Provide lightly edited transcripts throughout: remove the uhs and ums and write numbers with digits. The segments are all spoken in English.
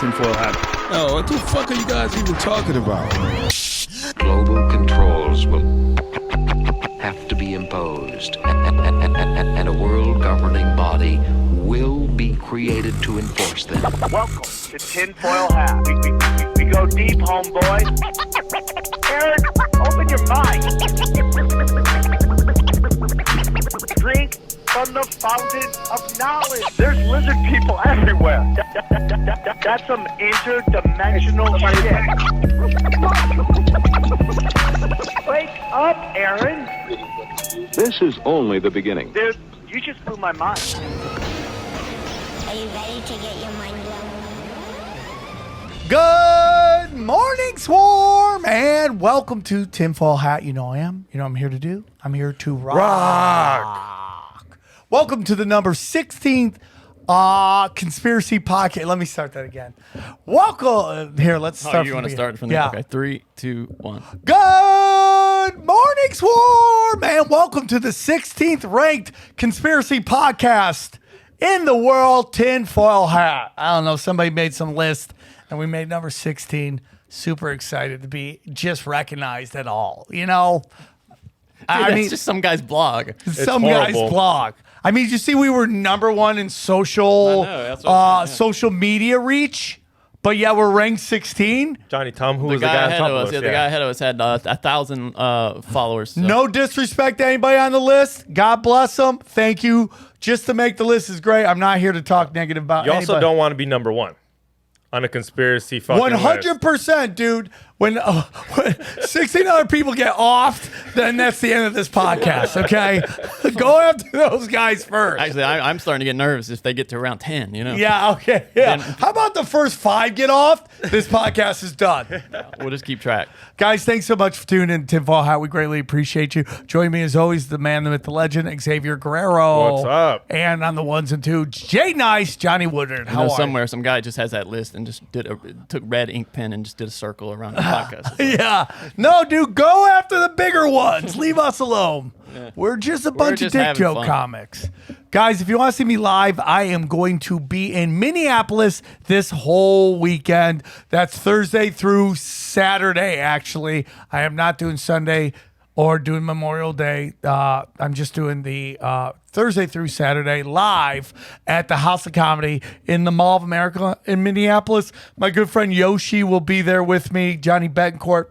tinfoil hat. Oh, what the fuck are you guys even talking about? Global controls will have to be imposed, and a world governing body will be created to enforce them. Welcome to Tinfoil Hat. We go deep, homeboy. Aaron, open your mind. Drink from the fountain of knowledge. There's lizard people everywhere. That's some interdimensional shit. Wake up, Aaron. This is only the beginning. Dude, you just blew my mind. Are you ready to get your mind blown? Good morning, Swarm, and welcome to Tinfoil Hat. You know I am. You know what I'm here to do? I'm here to rock. Welcome to the number 16th Conspiracy Podcast. Let me start that again. Welcome. Here, let's start. Oh, you want to start from there? Yeah. Okay, 3, 2, 1. Good morning, Swarm, and welcome to the 16th ranked Conspiracy Podcast in the world, Tinfoil Hat. I don't know, somebody made some list, and we made number 16. Super excited to be just recognized at all. You know, I mean, it's just some guy's blog. Some guy's blog. I mean, did you see we were number one in social social media reach, but yeah, we're ranked 16. Johnny Tom, who was the guy ahead on top of us? of us? Yeah, the guy ahead of us had 1,000 followers. So. No disrespect to anybody on the list. God bless them. Thank you. Just to make the list is great. I'm not here to talk negative about You anybody. also don't want to be number one on a conspiracy fucking 100%, dude. When 16 other people get offed, then that's the end of this podcast, okay? Go after those guys first. Actually, I'm starting to get nervous if they get to around 10, you know? Yeah, okay. Yeah. How about the first 5 get off? This podcast is done. We'll just keep track. Guys, thanks so much for tuning in to Tinfoil Hat. We greatly appreciate you. Join me as always, the man, the myth, the legend, Xavier Guerrero. What's up? And on the ones and twos, Jay Nice, Johnny Woodard. I know somewhere some guy just has that list and just took red ink pen and just did a circle around the podcast. Yeah. No, dude, go after the bigger ones. Leave us alone. Yeah. We're just a bunch of dick joke comics. Guys, if you want to see me live, I am going to be in Minneapolis this whole weekend. That's Thursday through Saturday, actually. I am not doing Sunday or doing Memorial Day. I'm just doing the Thursday through Saturday live at the House of Comedy in the Mall of America in Minneapolis. My good friend Yoshi will be there with me, Johnny Betancourt.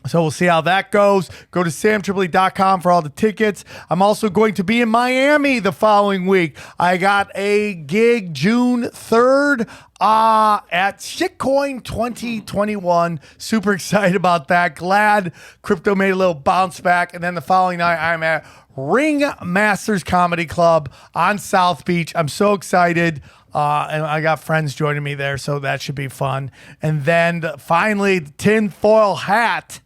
So we'll see how that goes. Go to SamTripoli.com for all the tickets. I'm also going to be in Miami the following week. I got a gig June 3rd at Shitcoin 2021. Super excited about that. Glad crypto made a little bounce back. And then the following night, I'm at Ring Masters Comedy Club on South Beach. I'm so excited. And I got friends joining me there, so that should be fun. And then finally, Tinfoil Hat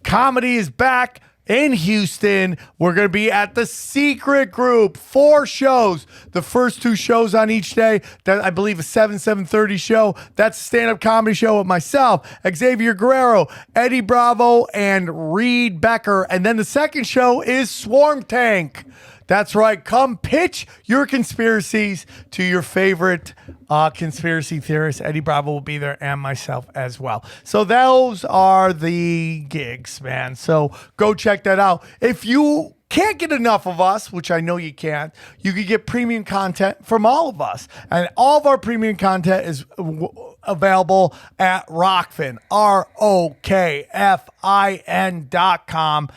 Comedy is back in Houston. We're going to be at the Secret Group. 4 shows. The first 2 shows on each day. That I believe a 7:30 show. That's a stand-up comedy show with myself, Xavier Guerrero, Eddie Bravo, and Reed Becker. And then the second show is Swarm Tank. That's right. Come pitch your conspiracies to your favorite conspiracy theorists. Eddie Bravo will be there and myself as well. So those are the gigs, man. So go check that out. If you can't get enough of us, which I know you can't, you can get premium content from all of us. And all of our premium content is available at Rockfin, ROKFIN.com.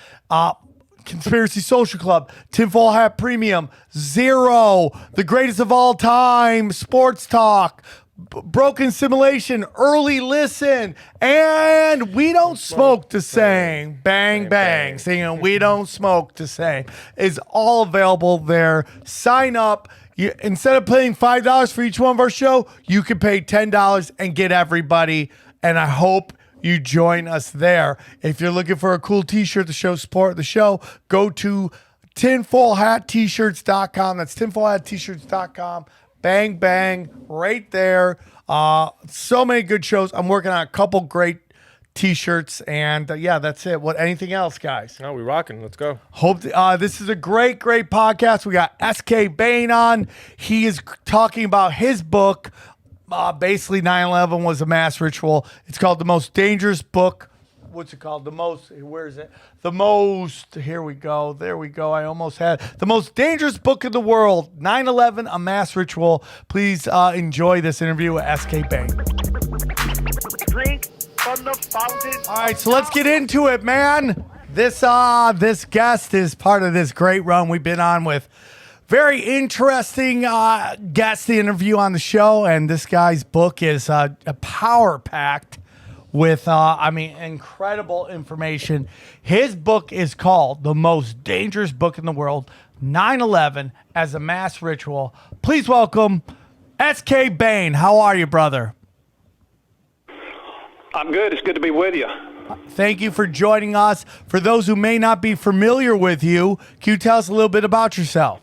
Conspiracy Social Club, Tinfoil Hat Premium, Zero, the greatest of all time, Sports Talk, Broken Simulation, Early Listen, and We Don't Smoke the Same. Bang, bang. Singing We Don't Smoke the Same is all available there. Sign up. Instead of paying $5 for each one of our show, you can pay $10 and get everybody. And I hope you join us there. If you're looking for a cool t-shirt to show support of the show, go to tinfoilhattshirts.com. That's tinfoilhattshirts.com. Bang, bang, right there. So many good shows. I'm working on a couple great t-shirts, and yeah, that's it. What? Anything else, guys? No, we rocking. Let's go. Hope this is a great podcast. We got SK Bain on. He is talking about his book, basically 9/11 was a mass ritual. It's called The Most Dangerous Book. What's it called? Where is it? Here we go. There we go. I almost had The Most Dangerous Book in the World, 9/11, a mass ritual. Please enjoy this interview with SK Bain. Drink from the fountain. All right, so let's get into it, man. This guest is part of this great run we've been on with very interesting guests to interview on the show, and this guy's book is a power-packed with, incredible information. His book is called The Most Dangerous Book in the World, 9/11 as a Mass Ritual. Please welcome SK Bain. How are you, brother? I'm good. It's good to be with you. Thank you for joining us. For those who may not be familiar with you, can you tell us a little bit about yourself?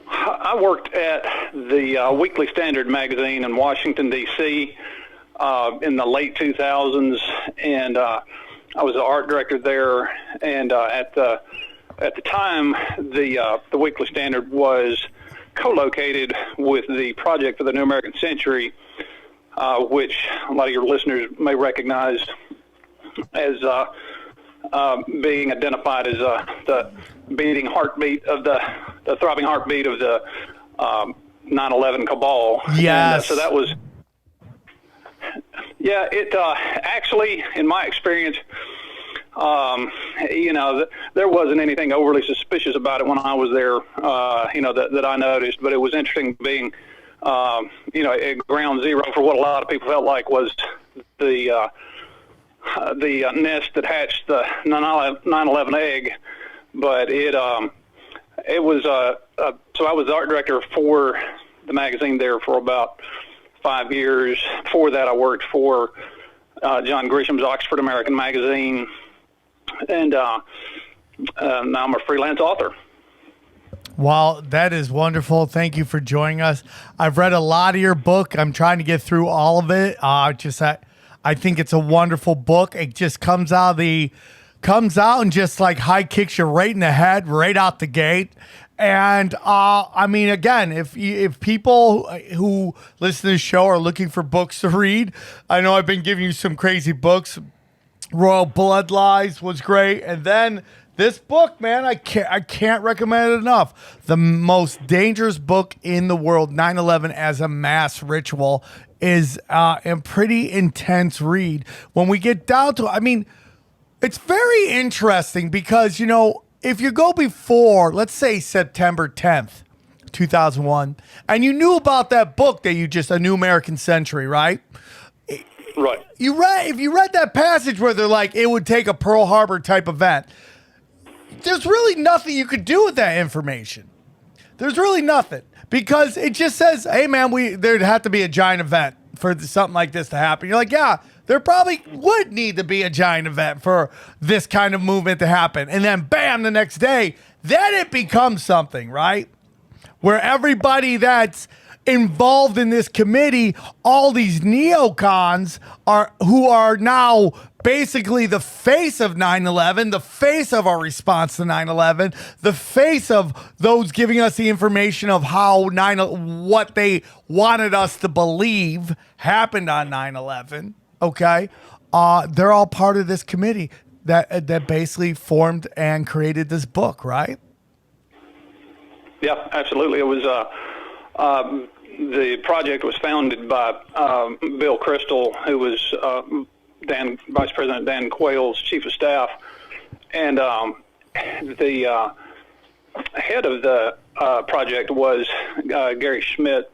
I worked at the Weekly Standard magazine in Washington, D.C. In the late 2000s, and I was the art director there. And at the time, the Weekly Standard was co-located with the Project for the New American Century, which a lot of your listeners may recognize as being identified as the beating heartbeat of the throbbing heartbeat of the 9/11 cabal. Yes. And, so that was. Yeah, it actually, in my experience, there wasn't anything overly suspicious about it when I was there, that I noticed. But it was interesting being, at ground zero for what a lot of people felt like was the nest that hatched the 9/11 egg. But it was so I was the art director for the magazine there for about 5 years. Before that, I worked for John Grisham's Oxford American magazine, and now I'm a freelance author. Well, that is wonderful. Thank you for joining us. I've read a lot of your book. I'm trying to get through all of it. I think it's a wonderful book. It just comes out and just like high kicks you right in the head, right out the gate. And again, if people who listen to the show are looking for books to read, I know I've been giving you some crazy books. Royal Blood Lies was great, and then this book, man, I can't recommend it enough. The Most Dangerous Book in the World, 9/11 as a Mass Ritual, is a pretty intense read. When we get down to, it's very interesting because if you go before, let's say September 10th, 2001, and you knew about that book that A New American Century, right? Right. If you read that passage where they're like, it would take a Pearl Harbor type event, there's really nothing you could do with that information. There's really nothing because it just says, hey man, there'd have to be a giant event for something like this to happen. You're like, yeah, there probably would need to be a giant event for this kind of movement to happen. And then bam, the next day, then it becomes something, right? Where everybody that's involved in this committee, all these neocons who are now basically the face of 9/11, the face of our response to 9/11, the face of those giving us the information of what they wanted us to believe happened on 9/11. Okay, they're all part of this committee that basically formed and created this book, right? Yeah, absolutely. It was the project was founded by Bill Kristol, who was Vice President Dan Quayle's chief of staff, and the head of the project was Gary Schmidt,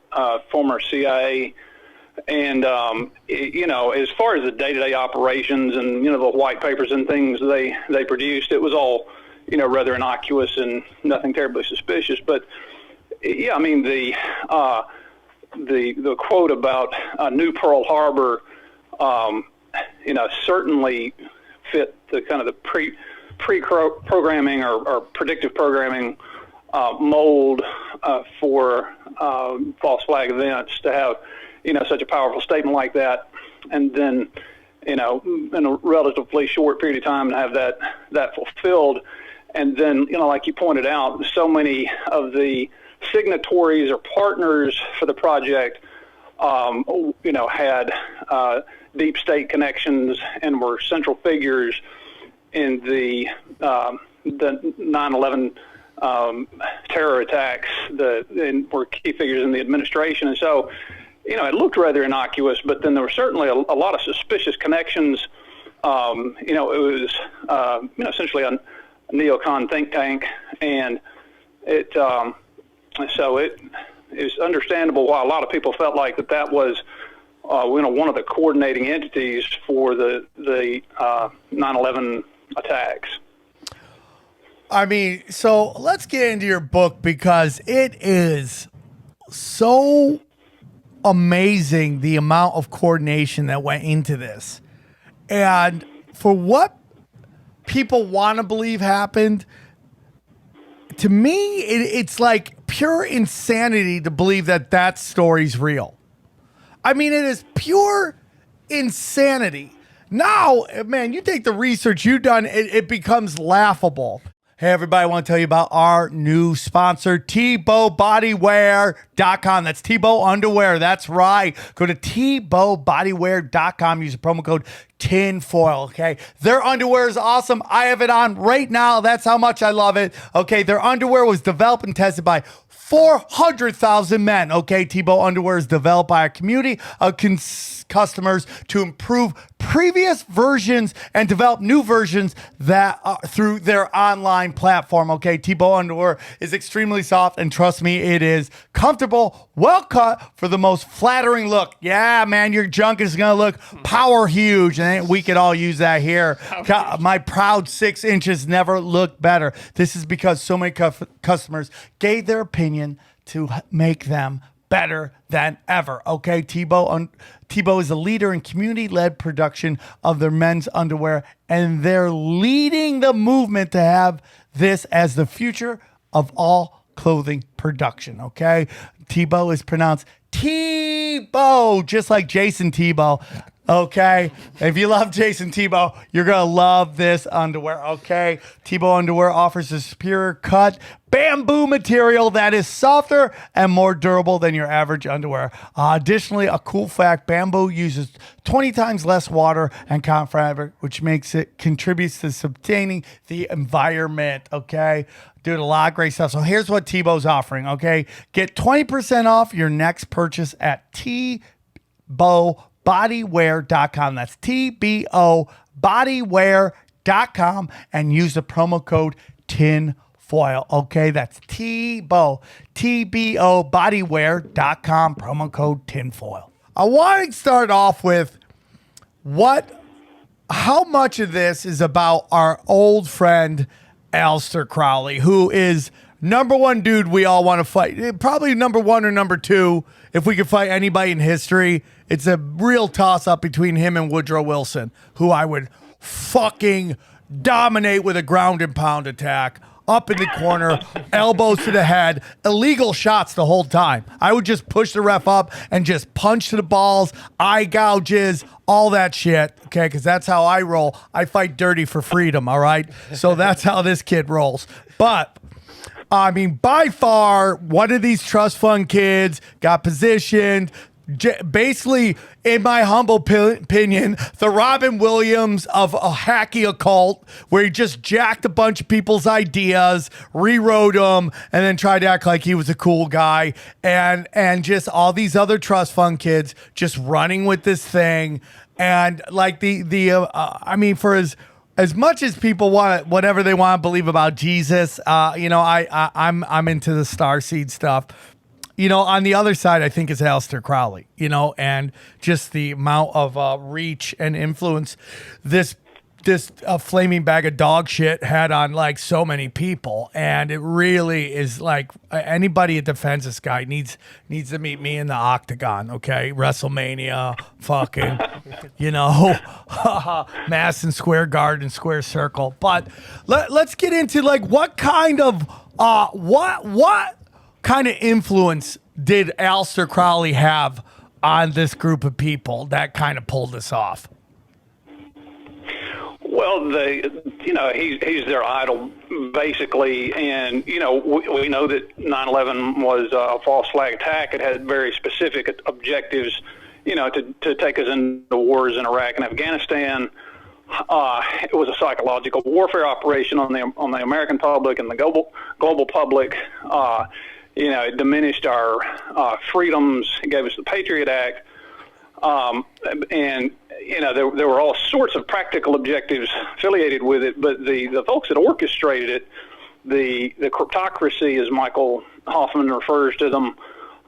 former CIA. And, as far as the day-to-day operations and, the white papers and things they produced, it was all, rather innocuous and nothing terribly suspicious. But, yeah, the quote about New Pearl Harbor, certainly fit the kind of the pre-programming or predictive programming mold for false flag events to have, such a powerful statement like that, and then, in a relatively short period of time to have that fulfilled. And then, like you pointed out, so many of the signatories or partners for the project, had deep state connections and were central figures in the 9/11 terror attacks, and were key figures in the administration. And so, it looked rather innocuous, but then there were certainly a lot of suspicious connections. It was, essentially a neocon think tank, and so it is understandable why a lot of people felt like that was, one of the coordinating entities for the 9/11 attacks. I mean, so let's get into your book, because it is so amazing the amount of coordination that went into this. And for what people want to believe happened, to me, it's like pure insanity to believe that story's real. I mean, it is pure insanity. Now, man, you take the research you've done, it becomes laughable. Hey, everybody, I want to tell you about our new sponsor, TebowBodywear.com. That's Tebow Underwear. That's right. Go to TebowBodywear.com. Use the promo code TINFOIL, okay? Their underwear is awesome. I have it on right now. That's how much I love it, okay? Their underwear was developed and tested by 400,000 men, okay? Tebow Underwear is developed by a community of customers to improve previous versions and develop new versions that through their online platform, okay? Tebow Underwear is extremely soft, and trust me, it is comfortable, well cut for the most flattering look. Yeah, man, your junk is gonna look power huge, and we could all use that here. My proud 6 inches never looked better. This is because so many customers gave their opinion to make them better than ever. Okay, Tebow is a leader in community-led production of their men's underwear, and they're leading the movement to have this as the future of all clothing production. Okay, Tebow is pronounced Tebow, just like Jason Tebow. Okay, if you love Jason Tebow, you're gonna love this underwear. Okay, Tebow Underwear offers a superior cut bamboo material that is softer and more durable than your average underwear. Additionally, a cool fact: bamboo uses 20 times less water and cotton fabric, which contributes to sustaining the environment. Okay. Dude, a lot of great stuff. So here's what Tebow's offering. Okay, get 20% off your next purchase at TebowBodywear.com. That's TebowBodywear.com, and use the promo code TINFOIL. Okay, that's TebowBodywear.com, promo code TINFOIL. I want to start off with how much of this is about our old friend Aleister Crowley, who is number one dude we all want to fight. Probably number one or number two. If we could fight anybody in history, it's a real toss-up between him and Woodrow Wilson, who I would fucking dominate with a ground and pound attack. Up in the corner, elbows to the head, illegal shots the whole time. I would just push the ref up and just punch to the balls, eye gouges, all that shit, okay? Because that's how I roll. I fight dirty for freedom, all right? So that's how this kid rolls. But, I mean, by far, one of these trust fund kids got positioned, basically, in my humble opinion, the Robin Williams of a hacky occult, where he just jacked a bunch of people's ideas, rewrote them, and then tried to act like he was a cool guy, and just all these other trust fund kids just running with this thing, and like I mean, for as much as people want whatever they want to believe about Jesus, I'm into the starseed stuff. On the other side, I think is Aleister Crowley, and just the amount of reach and influence this flaming bag of dog shit had on like so many people. And it really is like anybody that defends this guy needs to meet me in the octagon. Okay. WrestleMania, fucking, Madison Square Garden, Square Circle. But let's get into like what kind of influence did Aleister Crowley have on this group of people that kind of pulled this off? Well, he's their idol, basically, and we know that 9/11 was a false flag attack. It had very specific objectives, to take us into wars in Iraq and Afghanistan. It was a psychological warfare operation on the American public and the global public. It diminished our freedoms. It gave us the Patriot Act, and there were all sorts of practical objectives affiliated with it. But the folks that orchestrated it, the cryptocracy, as Michael Hoffman refers to them,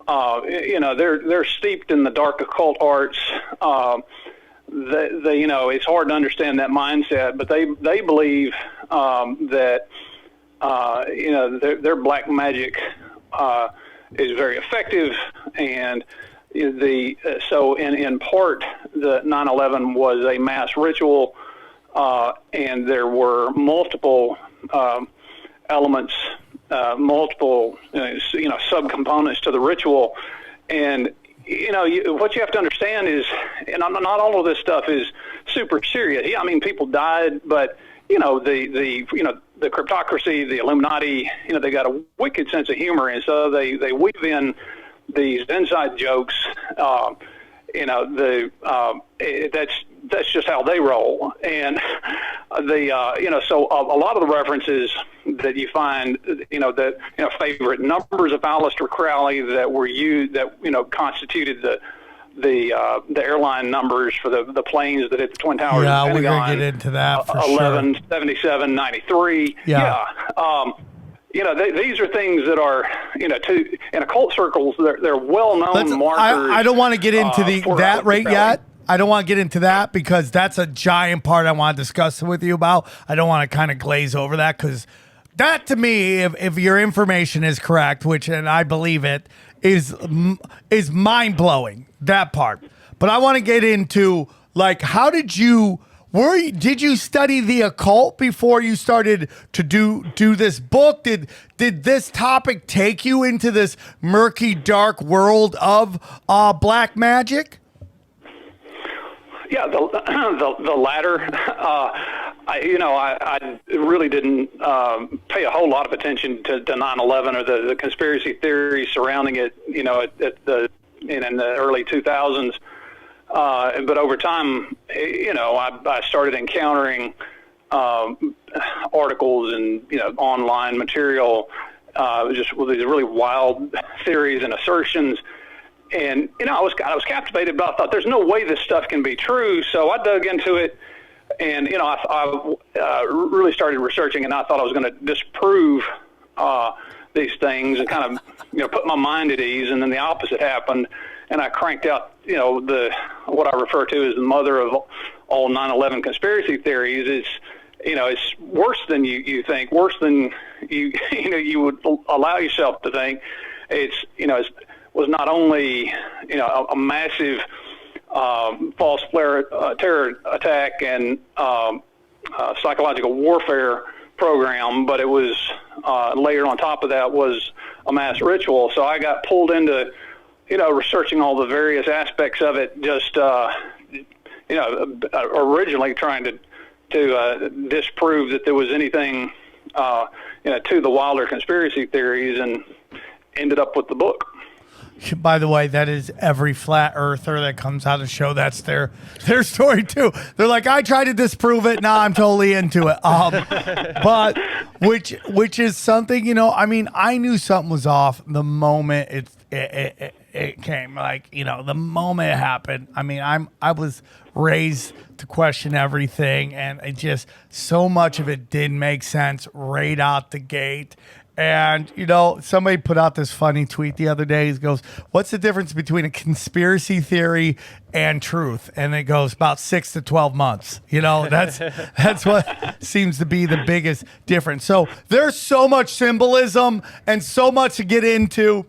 they're steeped in the dark occult arts. It's hard to understand that mindset, but they believe that their black magic is very effective, and so in part the 9/11 was a mass ritual, and there were multiple elements, multiple subcomponents to the ritual, and what you have to understand is, and not all of this stuff is super serious. Yeah, I mean, people died, but the cryptocracy, the Illuminati, they got a wicked sense of humor, and so they weave in these inside jokes. That's just how they roll, and so a lot of the references that you find, favorite numbers of Aleister Crowley that were used, that constituted the airline numbers for the planes that hit the Twin Towers. Yeah, we're gonna get into that for 11, sure. 77, 93. Yeah. These are things that are, in occult circles, they're well-known markers. I don't want to get into that right yet. I don't want to get into that because that's a giant part I want to discuss with you about. I don't want to kind of glaze over that because that, to me, if your information is correct, and I believe it, is mind-blowing, that part. But I want to get into, how did you study the occult before you started to do this book? Did this topic take you into this murky, dark world of black magic? Yeah, the latter. I really didn't pay a whole lot of attention to 9/11 or the conspiracy theories surrounding it. In the early 2000s. But over time, I started encountering articles and online material, just with these really wild theories and assertions. And I was captivated, but I thought there's no way this stuff can be true. So I dug into it, and I really started researching, and I thought I was going to disprove these things and kind of put my mind at ease. And then the opposite happened, and I cranked out what I refer to as the mother of all 9/11 conspiracy theories. It's worse than you think, worse than you would allow yourself to think. It was not only a massive false terror attack and psychological warfare program, but it was layered on top of that was a mass ritual. So I got pulled into researching all the various aspects of it, just originally trying to disprove that there was anything to the wilder conspiracy theories, and ended up with the book. By the way, that is every flat earther that comes out of show. That's their story too. They're like, I tried to disprove it. Now I'm totally into it. But which is something, I knew something was off the moment it came. The moment it happened. I was raised to question everything, and it just, so much of it didn't make sense right out the gate. And, somebody put out this funny tweet the other day. He goes, what's the difference between a conspiracy theory and truth? And it goes about 6 to 12 months. That's what seems to be the biggest difference. So there's so much symbolism and so much to get into.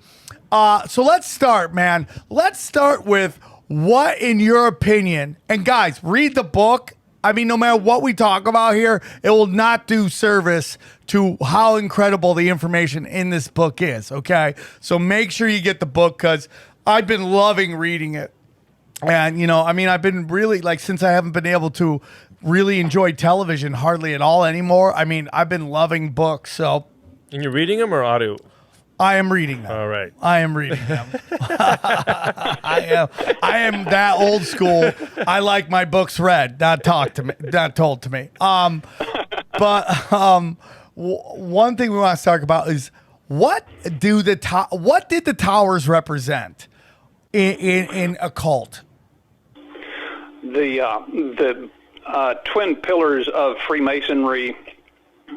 So let's start, man. Let's start with what, in your opinion, and guys, read the book. No matter what we talk about here, it will not do service to how incredible the information in this book is, okay? So make sure you get the book, because I've been loving reading it. And, I mean, I've been really, like, since I haven't been able to really enjoy television hardly at all anymore, I mean, I've been loving books, so. And you're reading them or audio? I am reading them. All right. I am reading them. I am that old school. I like my books read, not told to me. One thing we want to talk about is what did the towers represent in Occult? The twin pillars of Freemasonry,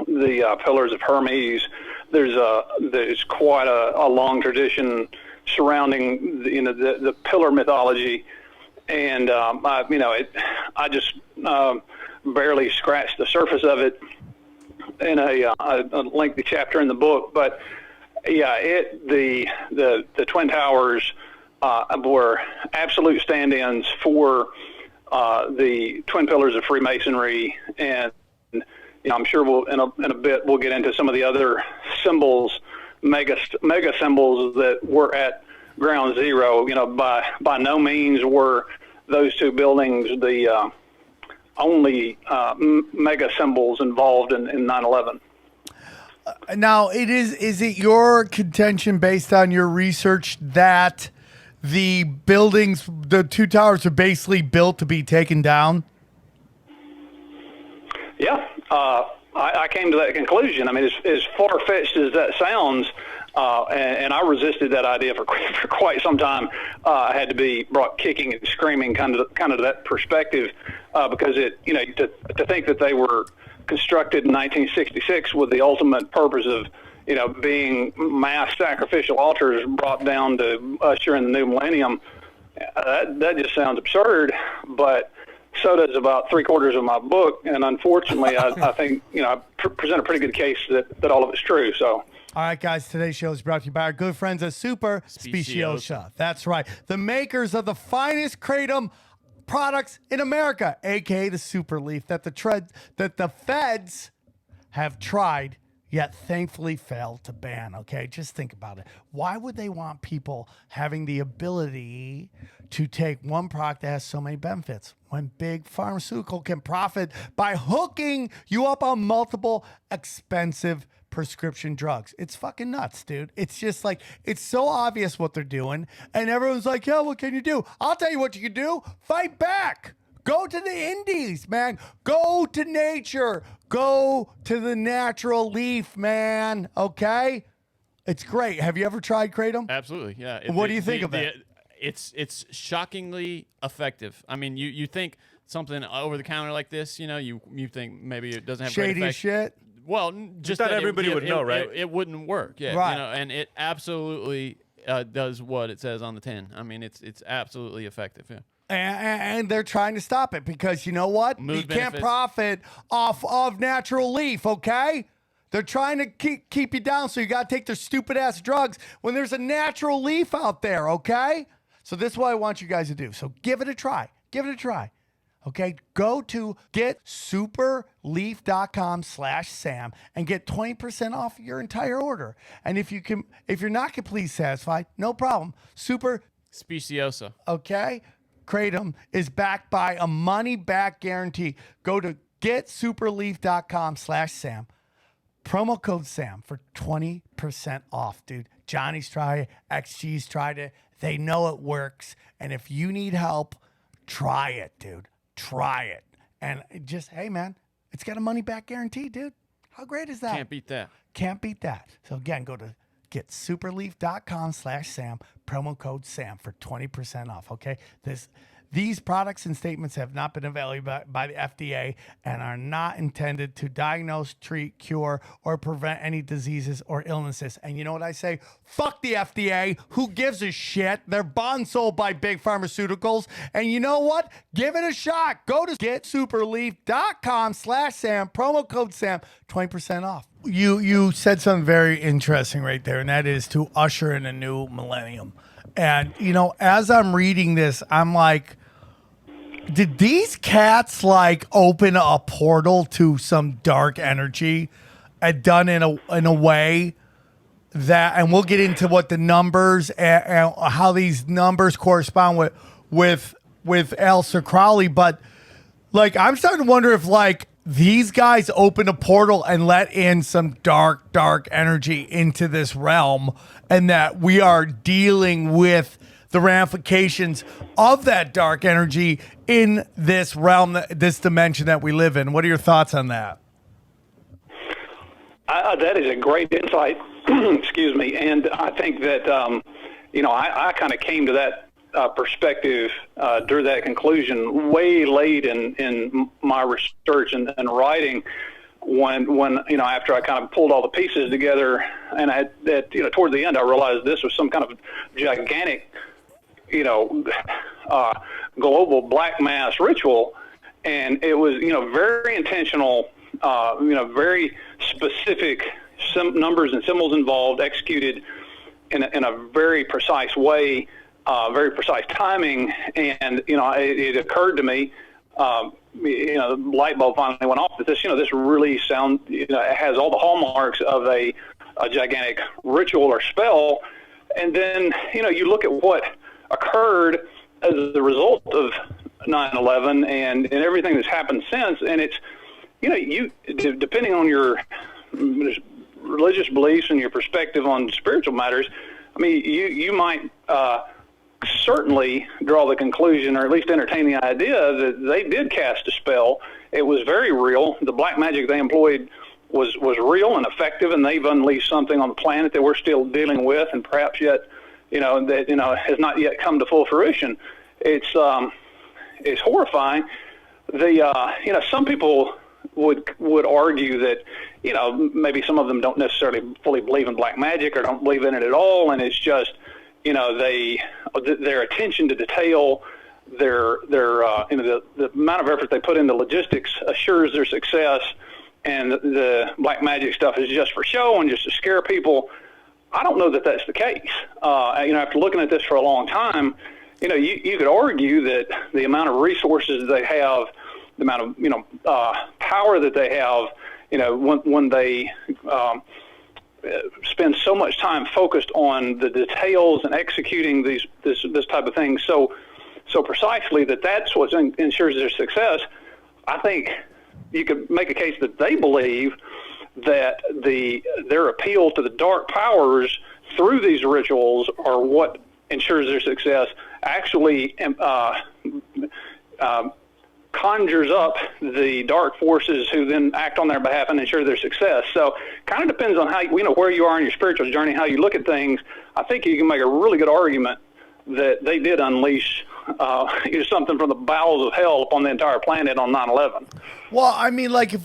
the pillars of Hermes. There's quite a long tradition surrounding the pillar mythology, and I just barely scratched the surface of it in a lengthy chapter in the book. But yeah, the Twin Towers were absolute stand-ins for the twin pillars of Freemasonry, and I'm sure we'll in a bit we'll get into some of the other symbols, mega symbols that were at ground zero. By no means were those two buildings the only mega symbols involved in 9/11. Now, is it your contention based on your research that the buildings, the two towers, are basically built to be taken down? Yeah, I came to that conclusion. I mean, as far-fetched as that sounds, and I resisted that idea for quite some time. I had to be brought kicking and screaming kind of to that perspective, because to think that they were constructed in 1966 with the ultimate purpose of being mass sacrificial altars brought down to usher in the new millennium, that just sounds absurd. But so does about 3/4 of my book, and unfortunately, I think I present a pretty good case that all of it's true. So. All right, guys, today's show is brought to you by our good friends at Super Speciosa. That's right. The makers of the finest kratom products in America, a.k.a. the Super Leaf, that the feds have tried, yet thankfully failed to ban, okay? Just think about it. Why would they want people having the ability to take one product that has so many benefits when big pharmaceutical can profit by hooking you up on multiple expensive prescription drugs? It's fucking nuts, dude. It's just like, it's so obvious what they're doing, and everyone's like, yeah, what can you do? I'll tell you what you can do. Fight back. Go to the indies, man. Go to nature. Go to the natural leaf, man. Okay? It's great. Have you ever tried kratom? Absolutely, yeah. What do you think of it? It's shockingly effective. I mean, you think something over the counter like this, you think maybe it doesn't have shady great effect. Shit. Well, just that that everybody would know, right? It wouldn't work, yeah. Right. And it absolutely does what it says on the tin. I mean, it's absolutely effective, yeah. And they're trying to stop it because you know what? You can't profit off of natural leaf, okay? They're trying to keep you down, so you got to take their stupid ass drugs when there's a natural leaf out there, okay? So this is what I want you guys to do. So give it a try. Give it a try. Okay, go to getsuperleaf.com/Sam and get 20% off your entire order. And if you're not completely satisfied, no problem. Super Speciosa. Okay, kratom is backed by a money back guarantee. Go to getsuperleaf.com/Sam. Promo code Sam for 20% off, dude. Johnny's tried it. XG's tried it. They know it works. And if you need help, try it, dude. Try it. And just, hey, man, it's got a money back guarantee, dude. How great is that? Can't beat that. Can't beat that. So again, go to getsuperleaf.com/Sam, promo code Sam for 20% off. Okay. These products and statements have not been evaluated by the FDA and are not intended to diagnose, treat, cure, or prevent any diseases or illnesses. And you know what I say? Fuck the FDA. Who gives a shit? They're bought and sold by big pharmaceuticals. And you know what? Give it a shot. Go to getsuperleaf.com/Sam, promo code Sam, 20% off. You said something very interesting right there, and that is to usher in a new millennium. And, as I'm reading this, I'm like, did these cats open a portal to some dark energy and done in a way that, and we'll get into what the numbers and how these numbers correspond with with Aleister Crowley, but like I'm starting to wonder if like these guys open a portal and let in some dark energy into this realm, and that we are dealing with the ramifications of that dark energy in this realm, this dimension that we live in. What are your thoughts on that? That is a great insight. Excuse me. And I think that, I kind of came to that perspective, drew that conclusion way late in my research and writing when after I kind of pulled all the pieces together, and toward the end I realized this was some kind of gigantic, global black mass ritual, and it was, very intentional, very specific numbers and symbols involved, executed in a very precise way, very precise timing, and it occurred to me, the light bulb finally went off that this really it has all the hallmarks of a gigantic ritual or spell, and then you look at what occurred as a result of 9/11 and everything that's happened since, and it's you depending on your religious beliefs and your perspective on spiritual matters, I mean, you might certainly draw the conclusion, or at least entertain the idea, that they did cast a spell. It was very real. The black magic they employed was real and effective, and they've unleashed something on the planet that we're still dealing with, and perhaps yet, that has not yet come to full fruition. It's horrifying. Some people would argue that maybe some of them don't necessarily fully believe in black magic or don't believe in it at all, and it's just their attention to detail, their the amount of effort they put into logistics assures their success, and the black magic stuff is just for show and just to scare people. I don't know that that's the case. After looking at this for a long time, you could argue that the amount of resources they have, the amount of power that they have, when they spend so much time focused on the details and executing this type of thing so precisely that's what ensures their success. I think you could make a case that they believe that their appeal to the dark powers through these rituals are what ensures their success, actually conjures up the dark forces who then act on their behalf and ensure their success. So kind of depends on how where you are in your spiritual journey, how you look at things. I think you can make a really good argument that they did unleash something from the bowels of hell upon the entire planet on 9/11. Well, I mean, like if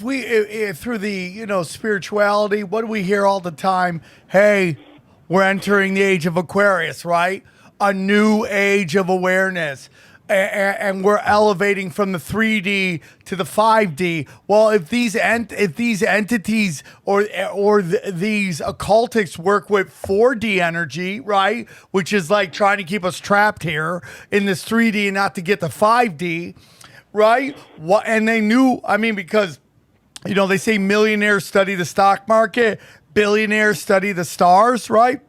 through the spirituality, what do we hear all the time? Hey, we're entering the age of Aquarius, right? A new age of awareness. And we're elevating from the 3D to the 5D. Well, if these entities or these occultics work with 4D energy, right, which is like trying to keep us trapped here in this 3D and not to get the 5D, right? And they knew, because they say millionaires study the stock market, billionaires study the stars, right?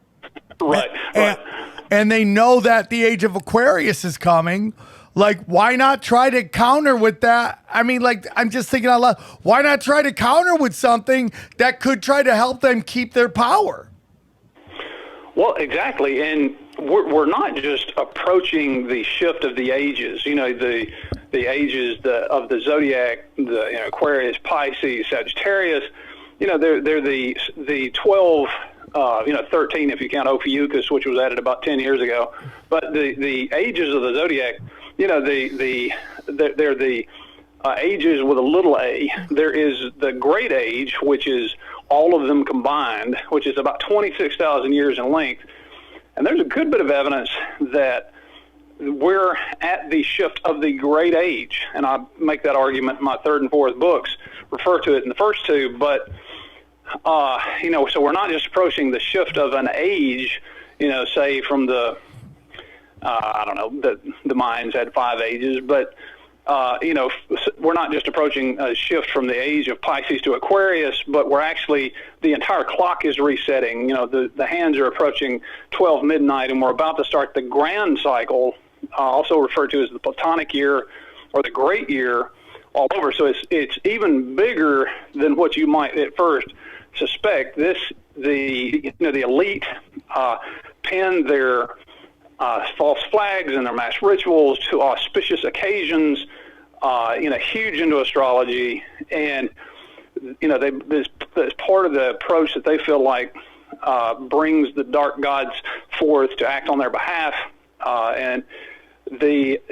Right. And they know that the age of Aquarius is coming. Like, why not try to counter with that? I'm just thinking out loud. Why not try to counter with something that could try to help them keep their power? Well, exactly. And we're not just approaching the shift of the ages. The ages of the zodiac, the Aquarius, Pisces, Sagittarius. They're the 12. 13 if you count Ophiuchus, which was added about 10 years ago. But the ages of the zodiac, they're the ages with a little a. There is the great age, which is all of them combined, which is about 26,000 years in length. And there's a good bit of evidence that we're at the shift of the great age. And I make that argument in my third and fourth books, refer to it in the first two, but so we're not just approaching the shift of an age, say from the, the Mayans had 5 ages, but, we're not just approaching a shift from the age of Pisces to Aquarius, but we're actually, the entire clock is resetting. The hands are approaching 12 midnight, and we're about to start the grand cycle, also referred to as the Platonic year or the Great Year all over. So it's even bigger than what you might at first suspect. The elite pin their false flags and their mass rituals to auspicious occasions, huge into astrology, and this part of the approach that they feel like brings the dark gods forth to act on their behalf,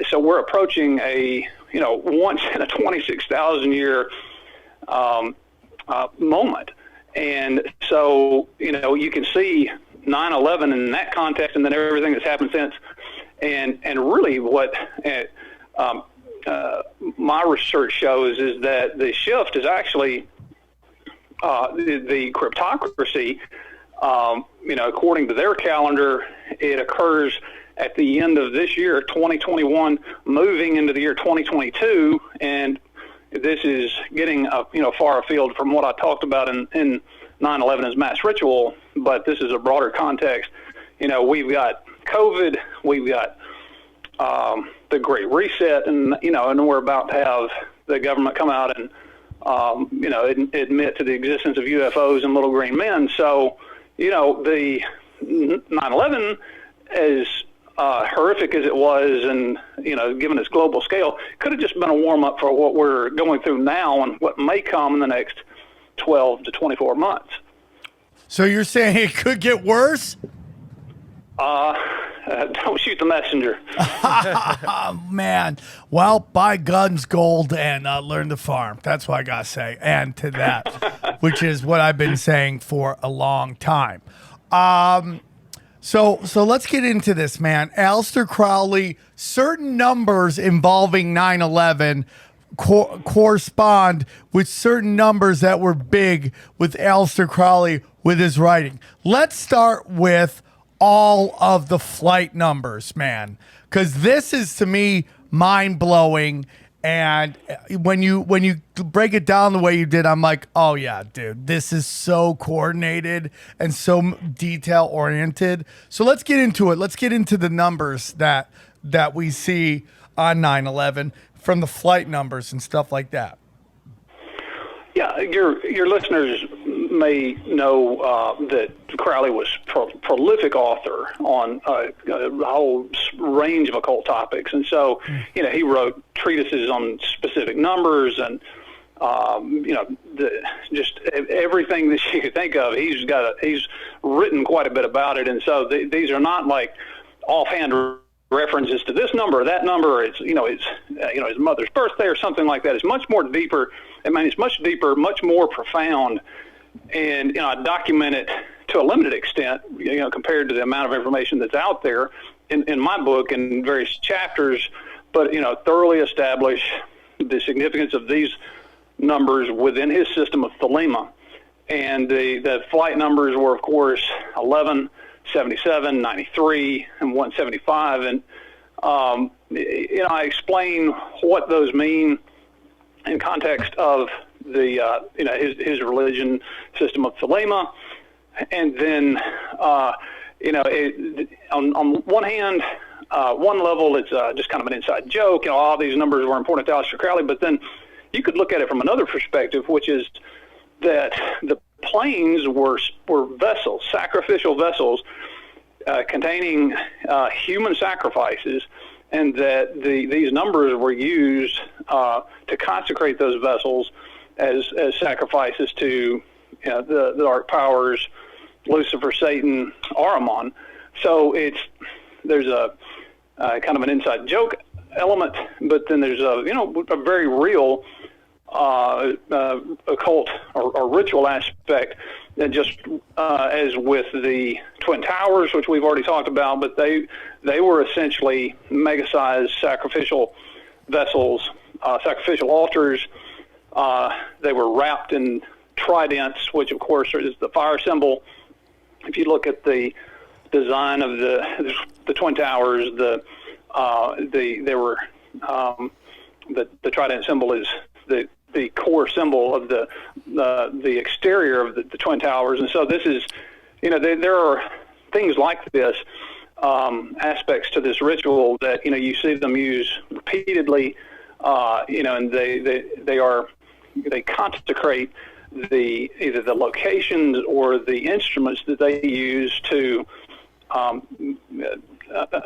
so we're approaching a once in a 26,000 year moment, and so you can see 9/11 in that context, and then everything that's happened since, and really what my research shows is that the shift is actually the cryptocracy. According to their calendar, it occurs at the end of this year, 2021, moving into the year 2022, and this is getting far afield from what I talked about in 9/11 as mass ritual, but this is a broader context. We've got COVID, we've got the Great Reset, and we're about to have the government come out and admit to the existence of UFOs and little green men. So the 9/11, as horrific as it was, and given its global scale, could have just been a warm up for what we're going through now and what may come in the next 12 to 24 months. So you're saying it could get worse? Don't shoot the messenger. Man. Well, buy guns, gold, and learn to farm. That's what I got to say. And to that, which is what I've been saying for a long time. So let's get into this, man. Aleister Crowley, certain numbers involving 9/11 correspond with certain numbers that were big with Aleister Crowley with his writing. Let's start with all of the flight numbers, man, because this is, to me, mind-blowing. And when you break it down the way you did, I'm like, oh yeah, dude, this is so coordinated and so detail oriented. So let's get into it. Let's get into the numbers that we see on 9/11 from the flight numbers and stuff like that. Yeah, your listeners may know that Crowley was prolific author on a whole range of occult topics, and so he wrote treatises on specific numbers and just everything that you could think of. He's written quite a bit about it, and so these are not like offhand references to this number or that number. It's his mother's birthday or something like that. It's much more deeper. I mean, it's much deeper, much more profound, and I document it to a limited extent, compared to the amount of information that's out there in my book and various chapters. But thoroughly establish the significance of these numbers within his system of thelema, and the flight numbers were, of course, 11, 77, 93, and 175, and I explain what those mean in context of the his religion system of thelema, and then on one hand, one level it's just kind of an inside joke. All these numbers were important to Aleister Crowley, but then you could look at it from another perspective, which is that the planes were vessels, sacrificial vessels, containing human sacrifices, and that these numbers were used to consecrate those vessels as sacrifices to the dark powers, Lucifer, Satan, Ahriman. So there's a kind of an inside joke element, but then there's a very real occult or ritual aspect, and just as with the Twin Towers, which we've already talked about, but they were essentially mega-sized sacrificial vessels, sacrificial altars. They were wrapped in tridents, which of course is the fire symbol. If you look at the design of the Twin Towers, the trident symbol is the core symbol of the exterior of the Twin Towers, and so this is, there are things like this aspects to this ritual that you see them use repeatedly. And they consecrate either the locations or the instruments that they use to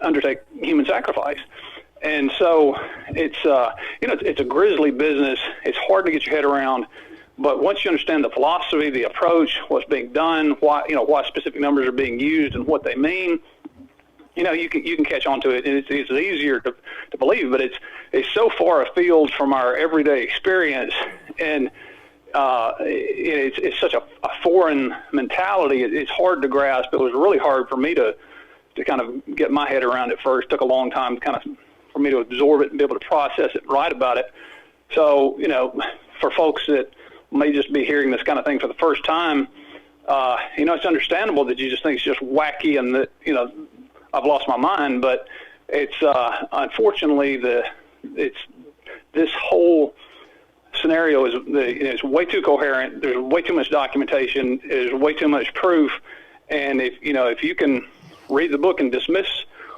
undertake human sacrifice. And so it's a grisly business. It's hard to get your head around. But once you understand the philosophy, the approach, what's being done, why specific numbers are being used and what they mean, you can catch on to it, and it's easier to believe. But it's so far afield from our everyday experience, and it's such a foreign mentality. It's hard to grasp. It was really hard for me to kind of get my head around it first. It took a long time for me to absorb it and be able to process it and write about it. So, for folks that may just be hearing this kind of thing for the first time, it's understandable that you just think it's just wacky and that, I've lost my mind. But it's unfortunately this whole scenario is way too coherent. There's way too much documentation. There's way too much proof. And if you can read the book and dismiss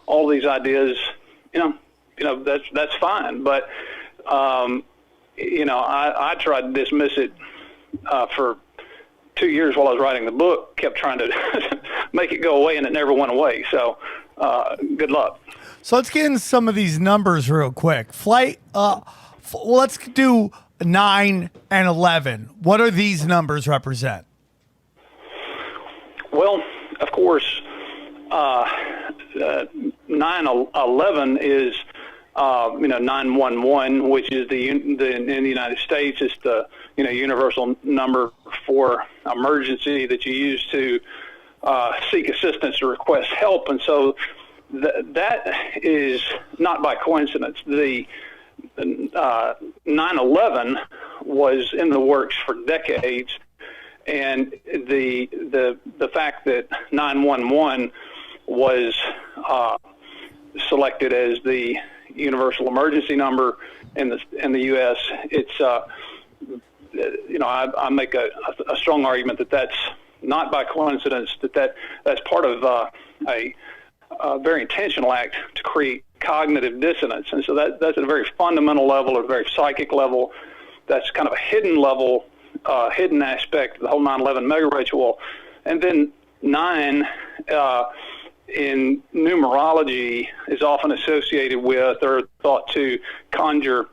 all these ideas, that's fine. But I tried to dismiss it for 2 years while I was writing the book. Kept trying to make it go away, and it never went away. So good luck. So let's get into some of these numbers real quick. Let's do 9 and 11. What do these numbers represent? Well, of course, 9/11 is 911, which is in the United States, it's the universal number for emergency that you use to seek assistance or request help. And so that is not by coincidence. The 9/11 was in the works for decades, and the fact that 911 was selected as the universal emergency number in the U.S. It's I make a strong argument that that's not by coincidence. That's part of a very intentional act to create cognitive dissonance, and so that's at a very fundamental level, a very psychic level. That's kind of a hidden level, hidden aspect of the whole 9/11 mega ritual. And then 9 in numerology is often associated with or thought to conjure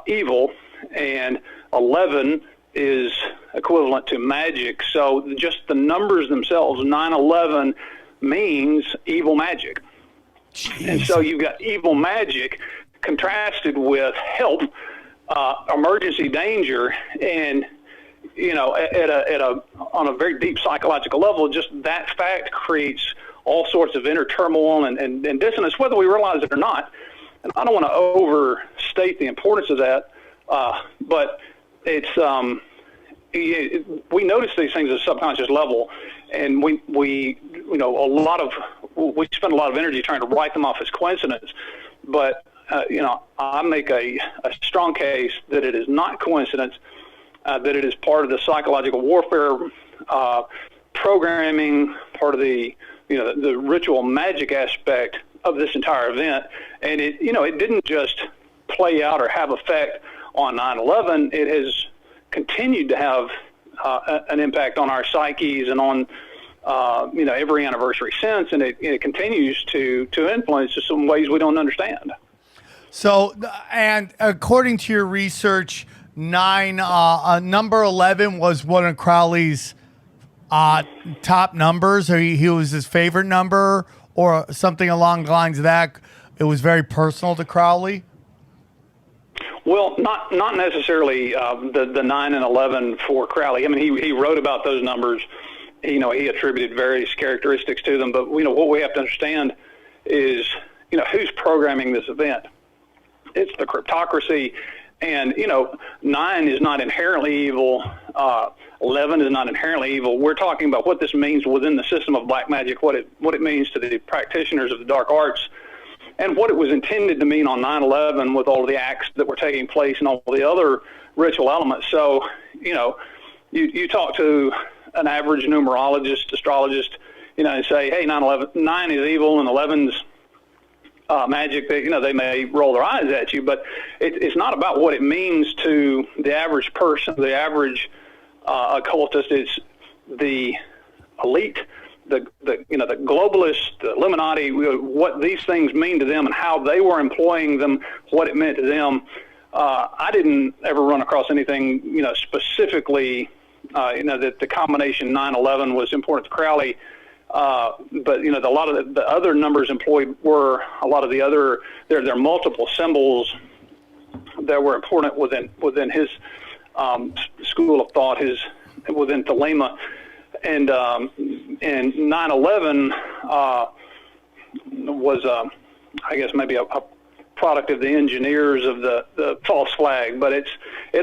evil, and 11 is equivalent to magic. So just the numbers themselves, 9/11 means evil magic. Jeez. And so you've got evil magic contrasted with help, emergency danger, and on a very deep psychological level, just that fact creates all sorts of inner turmoil and dissonance, whether we realize it or not. And I don't want to overstate the importance of that, but it's we notice these things at a subconscious level, and we spend a lot of energy trying to write them off as coincidence. But I make a strong case that it is not coincidence, that it is part of the psychological warfare programming, part of the ritual magic aspect of this entire event. And it didn't just play out or have effect on 9/11. It has continued to have an impact on our psyches and on every anniversary since, and it continues to influence in some ways we don't understand. So, and according to your research, number 11 was one of Crowley's top numbers, or he was his favorite number, or something along the lines of that. It was very personal to Crowley. Well, not necessarily the 9 and 11 for Crowley. I mean, he wrote about those numbers. He attributed various characteristics to them. But what we have to understand is who's programming this event. It's the cryptocracy, and 9 is not inherently evil. 11 is not inherently evil. We're talking about what this means within the system of black magic, what it means to the practitioners of the dark arts, and what it was intended to mean on 9/11 with all of the acts that were taking place and all the other ritual elements. So, you talk to an average numerologist, astrologist, and say, hey, 9 is evil and 11's magic, that they may roll their eyes at you, but it's not about what it means to the average person, the average occultist. It's the elite, the globalists, the Illuminati, what these things mean to them and how they were employing them, what it meant to them. I didn't ever run across anything, specifically, that the combination 9/11 was important to Crowley. But a lot of the other numbers employed were a lot of the other. There are multiple symbols that were important within his school of thought, within Thelema, and 9/11 was I guess maybe a product of the engineers of the false flag, but it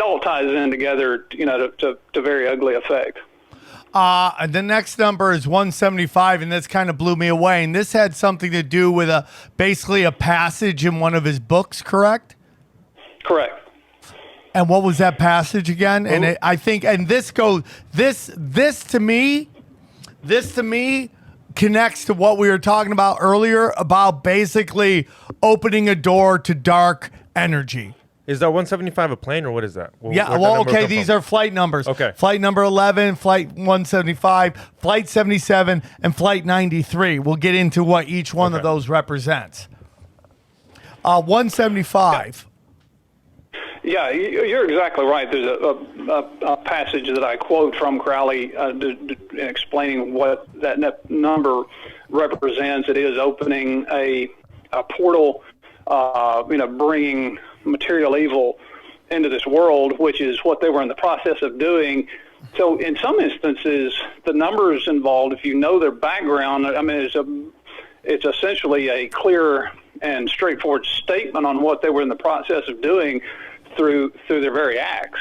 all ties in together, to very ugly effect. The next number is 175, and this kind of blew me away. And this had something to do with basically a passage in one of his books, correct? Correct. And what was that passage again? And I think, and this to me connects to what we were talking about earlier about basically opening a door to dark energy. Is that 175 a plane or what is that? Okay, these are flight numbers. Okay. Flight number 11, flight 175, flight 77, and flight 93. We'll get into what each one of those represents. 175. Yeah, you're exactly right. There's a passage that I quote from Crowley explaining what that number represents. It is opening a portal, bringing material evil into this world, which is what they were in the process of doing. So in some instances, the numbers involved, if you know their background, it's essentially a clear and straightforward statement on what they were in the process of doing through their very acts.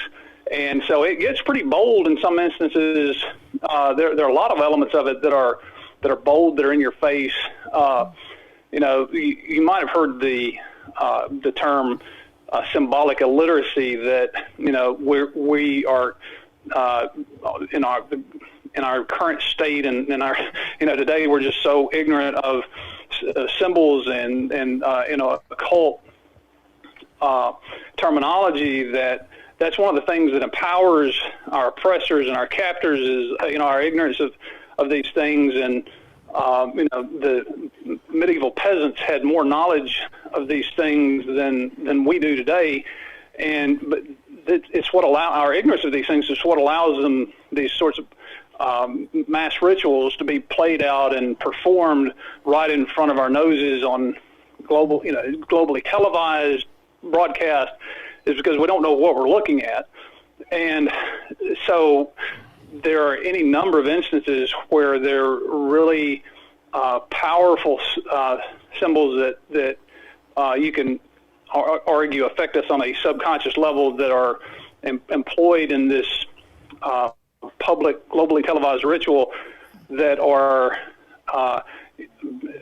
And so it gets pretty bold in some instances. There are a lot of elements of it that are bold, that are in your face. You might have heard the term symbolic illiteracy, that we are in our current state and in our today we're just so ignorant of symbols and occult terminology that's one of the things that empowers our oppressors and our captors is our ignorance of these things. And the medieval peasants had more knowledge of these things than we do today, but it's what our ignorance of these things is what allows them these sorts of mass rituals to be played out and performed right in front of our noses on globally televised broadcast, is because we don't know what we're looking at. And so there are any number of instances where they're really powerful symbols that you can argue affect us on a subconscious level, that are employed in this public, globally televised ritual, that are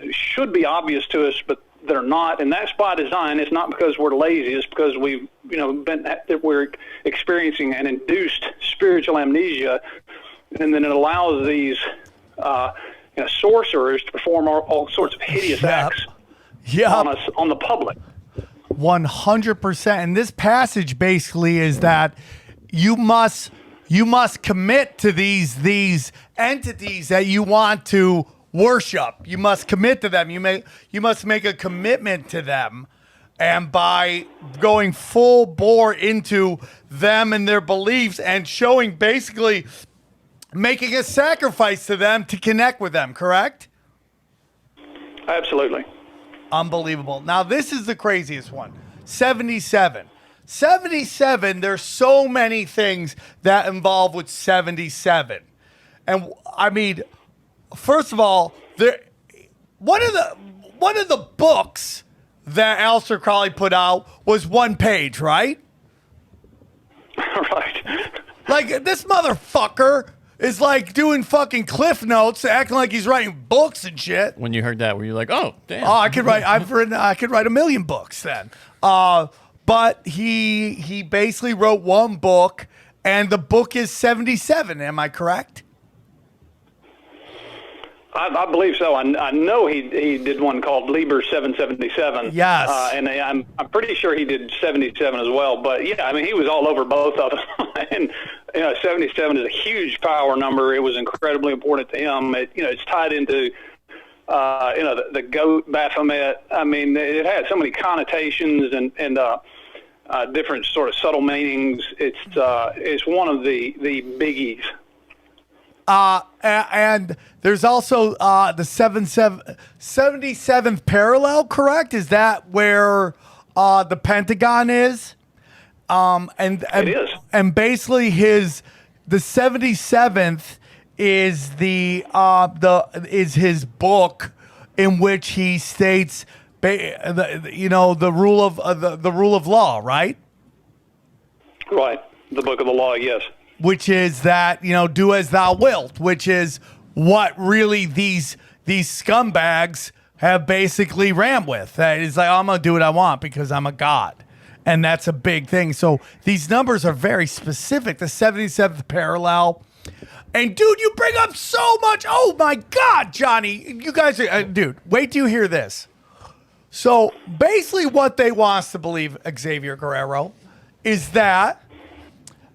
should be obvious to us, but that are not. And that's by design. It's not because we're lazy. It's because we're experiencing an induced spiritual amnesia, and then it allows these sorcerers to perform all sorts of hideous acts on us, on the public. 100%. And this passage basically is that you must commit to these entities that you want to worship. You must commit to them. You must make a commitment to them. And by going full bore into them and their beliefs and showing, basically making a sacrifice to them to connect with them, correct? Absolutely. Unbelievable. Now, this is the craziest one. 77. 77, there's so many things that involve with 77. And I mean, first of all, one of the books that Aleister Crowley put out was one page, right? Right. Like, this motherfucker is like doing fucking cliff notes, acting like he's writing books and shit. When you heard that, were you like, "Oh, damn"? Oh, I could write a million books then. But he basically wrote one book, and the book is 77. Am I correct? I believe so. I know he did one called Lieber 777. Yes. And I'm pretty sure he did 77 as well. But yeah, I mean, he was all over both of them. And 77 is a huge power number. It was incredibly important to him. It's tied into the goat Baphomet. I mean, it had so many connotations and different sort of subtle meanings. It's one of the biggies. And there's also the 77th parallel, correct? Is that where the Pentagon is? And it is. And basically the 77th is is his book in which he states the rule of law, right? Right. The book of the law, yes. Which is that, do as thou wilt, which is what really these scumbags have basically ran with. It's like, I'm going to do what I want because I'm a god. And that's a big thing. So these numbers are very specific. The 77th parallel. And, dude, you bring up so much. Oh, my God, Johnny. You guys are, dude, wait till you hear this. So basically what they want us to believe, Xavier Guerrero, is that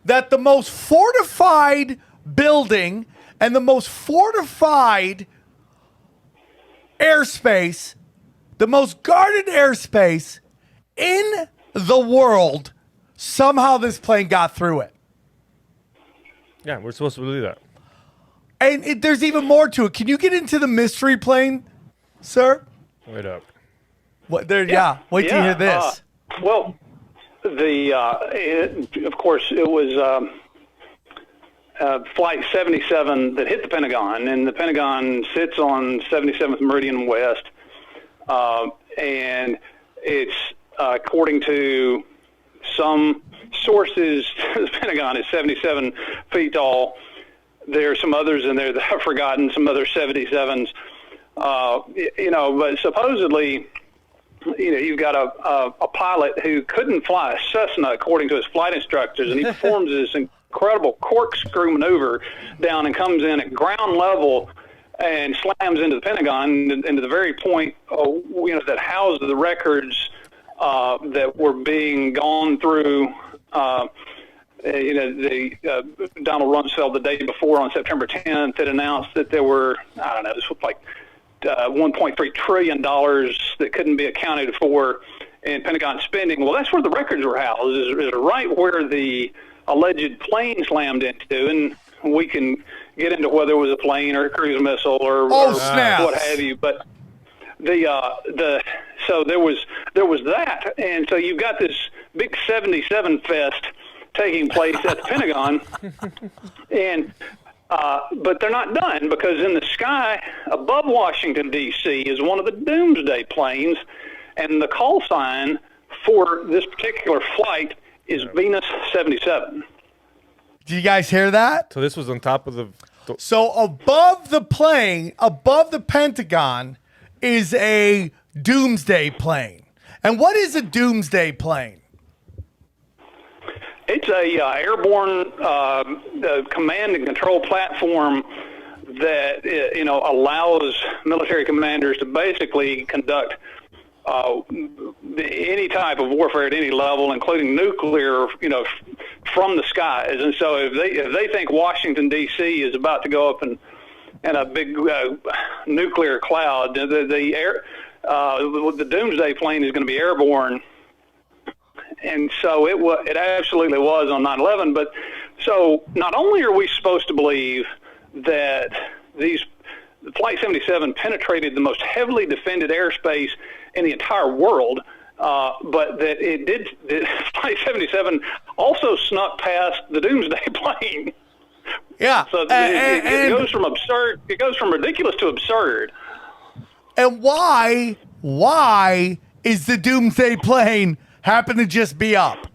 the most fortified building and the most fortified airspace, the most guarded airspace in the world, somehow this plane got through it. Yeah, we're supposed to believe that. And there's even more to it. Can you get into the mystery plane, sir? Wait up. What? There. Yeah. Wait till you hear this. Well, of course, it was Flight 77 that hit the Pentagon, and the Pentagon sits on 77th Meridian West, and it's according to some sources, the Pentagon is 77 feet tall. There are some others in there that I've forgotten, some other 77s, but supposedly, you've got a pilot who couldn't fly a Cessna according to his flight instructors, and he performs this incredible corkscrew maneuver down and comes in at ground level and slams into the Pentagon, into the very point that housed the records that were being gone through. Donald Rumsfeld the day before on September 10th had announced that there were, I don't know, this was like $1.3 trillion that couldn't be accounted for in Pentagon spending. Well, that's where the records were housed, is right where the alleged plane slammed into, and we can get into whether it was a plane or a cruise missile or what have you. But so there was that, and so you've got this big 77 fest taking place at the Pentagon, and but they're not done, because in the sky above Washington, D.C. is one of the Doomsday planes, and the call sign for this particular flight is Venus 77. Did you guys hear that? So this was on top of the... So above the plane, above the Pentagon, is a Doomsday plane. And what is a Doomsday plane? It's a airborne command and control platform that allows military commanders to basically conduct any type of warfare at any level, including nuclear, from the skies. And so if they think Washington D.C. is about to go up in a big nuclear cloud, the Doomsday plane is going to be airborne. And so it absolutely was on 9/11. But so not only are we supposed to believe that Flight 77 penetrated the most heavily defended airspace in the entire world, but that Flight 77 also snuck past the Doomsday plane. Yeah. So it goes from absurd. It goes from ridiculous to absurd. And why is the Doomsday plane happen to just be up?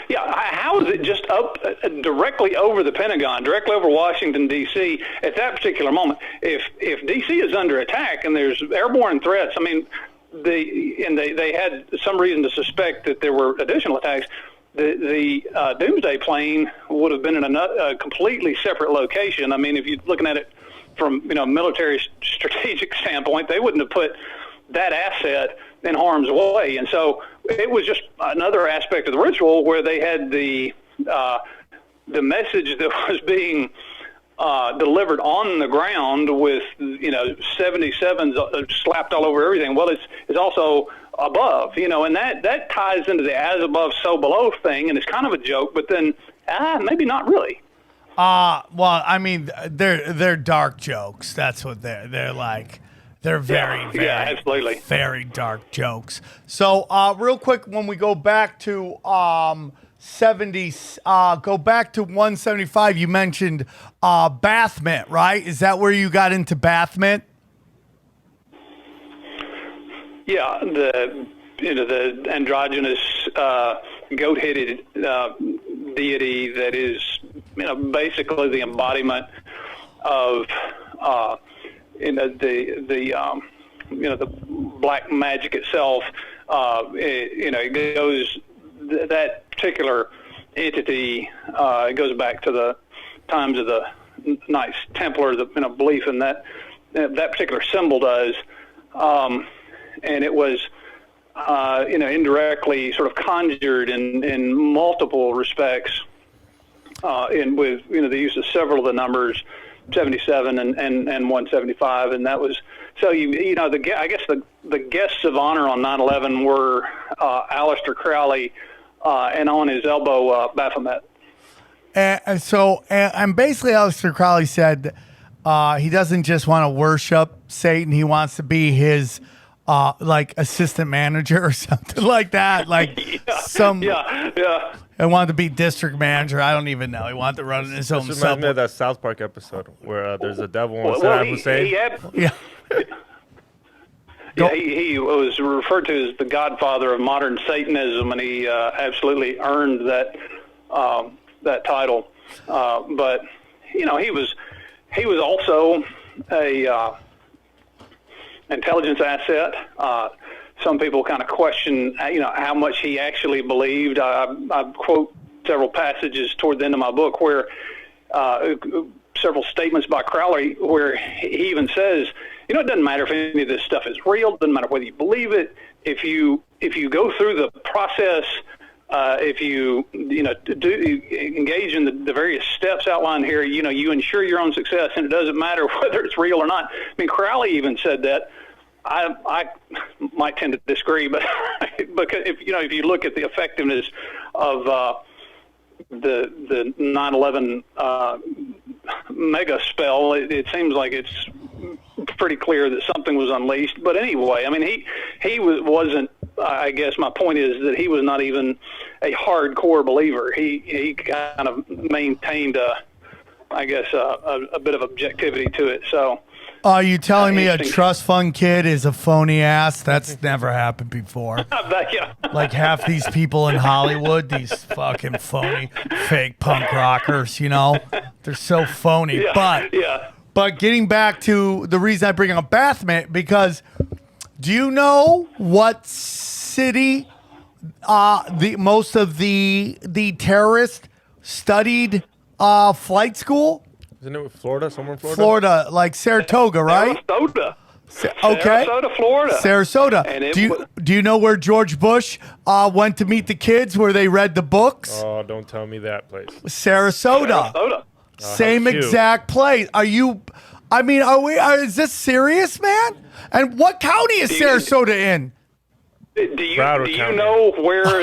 Yeah, how is it just up directly over the Pentagon, directly over Washington, D.C. at that particular moment? If D.C. is under attack and there's airborne threats, I mean, they had some reason to suspect that there were additional attacks, the Doomsday plane would have been in a completely separate location. I mean, if you're looking at it from military strategic standpoint, they wouldn't have put that asset in harm's way. And so it was just another aspect of the ritual where they had the message that was being delivered on the ground with 77s slapped all over everything. Well, it's also above, and that ties into the as above, so below thing, and it's kind of a joke, but then maybe not really. Well, I mean, they're dark jokes. That's what they're like. They're very, absolutely, very dark jokes. So, real quick, when we go back to 70s, go back to 175. You mentioned bath mitt, right? Is that where you got into bath mitt? Yeah, the androgynous goat-headed deity that is basically the embodiment of the black magic itself. It goes that particular entity. It goes back to the times of the Knights Templar. The belief in that particular symbol does. And it was, indirectly sort of conjured in multiple respects, with the use of several of the numbers, 77 and 175, and that was so. I guess the guests of honor on 9/11 were Aleister Crowley and on his elbow Baphomet. And basically, Aleister Crowley said he doesn't just want to worship Satan; he wants to be his assistant manager or something like that. I wanted to be district manager. I don't even know. He wanted to run his own. This reminds me of that South Park episode where there's a devil on Saddam Hussein. He was referred to as the godfather of modern Satanism, and he absolutely earned that title. But he was also a intelligence asset. Some people kind of question, how much he actually believed. I quote several passages toward the end of my book where several statements by Crowley where he even says, it doesn't matter if any of this stuff is real. It doesn't matter whether you believe it. If you go through the process, if you engage in the various steps outlined here, you ensure your own success, and it doesn't matter whether it's real or not. I mean, Crowley even said that. I might tend to disagree, but because if you look at the effectiveness of the 9/11 mega spell, it seems like it's pretty clear that something was unleashed. But anyway, I mean, he wasn't. I guess my point is that he was not even a hardcore believer. He kind of maintained a bit of objectivity to it. So. Are you telling me a trust fund kid is a phony ass? That's never happened before. Yeah. Like half these people in Hollywood, these fucking phony, fake punk rockers, they're so phony. But getting back to the reason I bring up bath mitt, because do you know what city most of the terrorists studied flight school? Isn't it Florida? Somewhere in Florida? Florida, like Saratoga, right? Sarasota. Okay. Sarasota, Florida. Sarasota. And do you know where George Bush went to meet the kids, where they read the books? Oh, don't tell me that place. Sarasota. Same exact place. Is this serious, man? And what county is Sarasota in? Do you know where...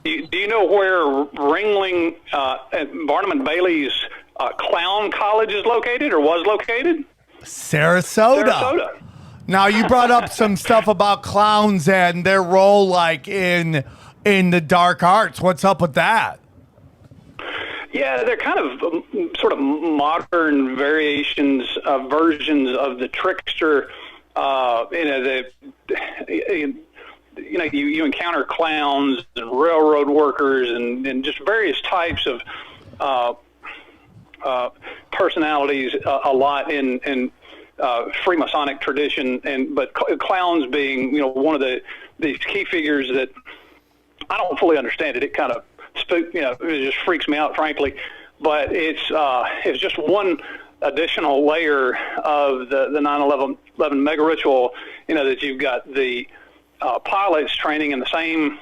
Do you know where Ringling, Barnum and Bailey's Clown College is located or was located? Sarasota. Now, you brought up some stuff about clowns and their role in the dark arts. What's up with that? Yeah, they're kind of sort of modern versions of the trickster. You encounter clowns and railroad workers and just various types of personalities a lot in Freemasonic tradition, but clowns being one of these key figures that I don't fully understand it. It kind of it just freaks me out, frankly. But it's just one additional layer of the 9/11 mega ritual, that you've got the pilots training in the same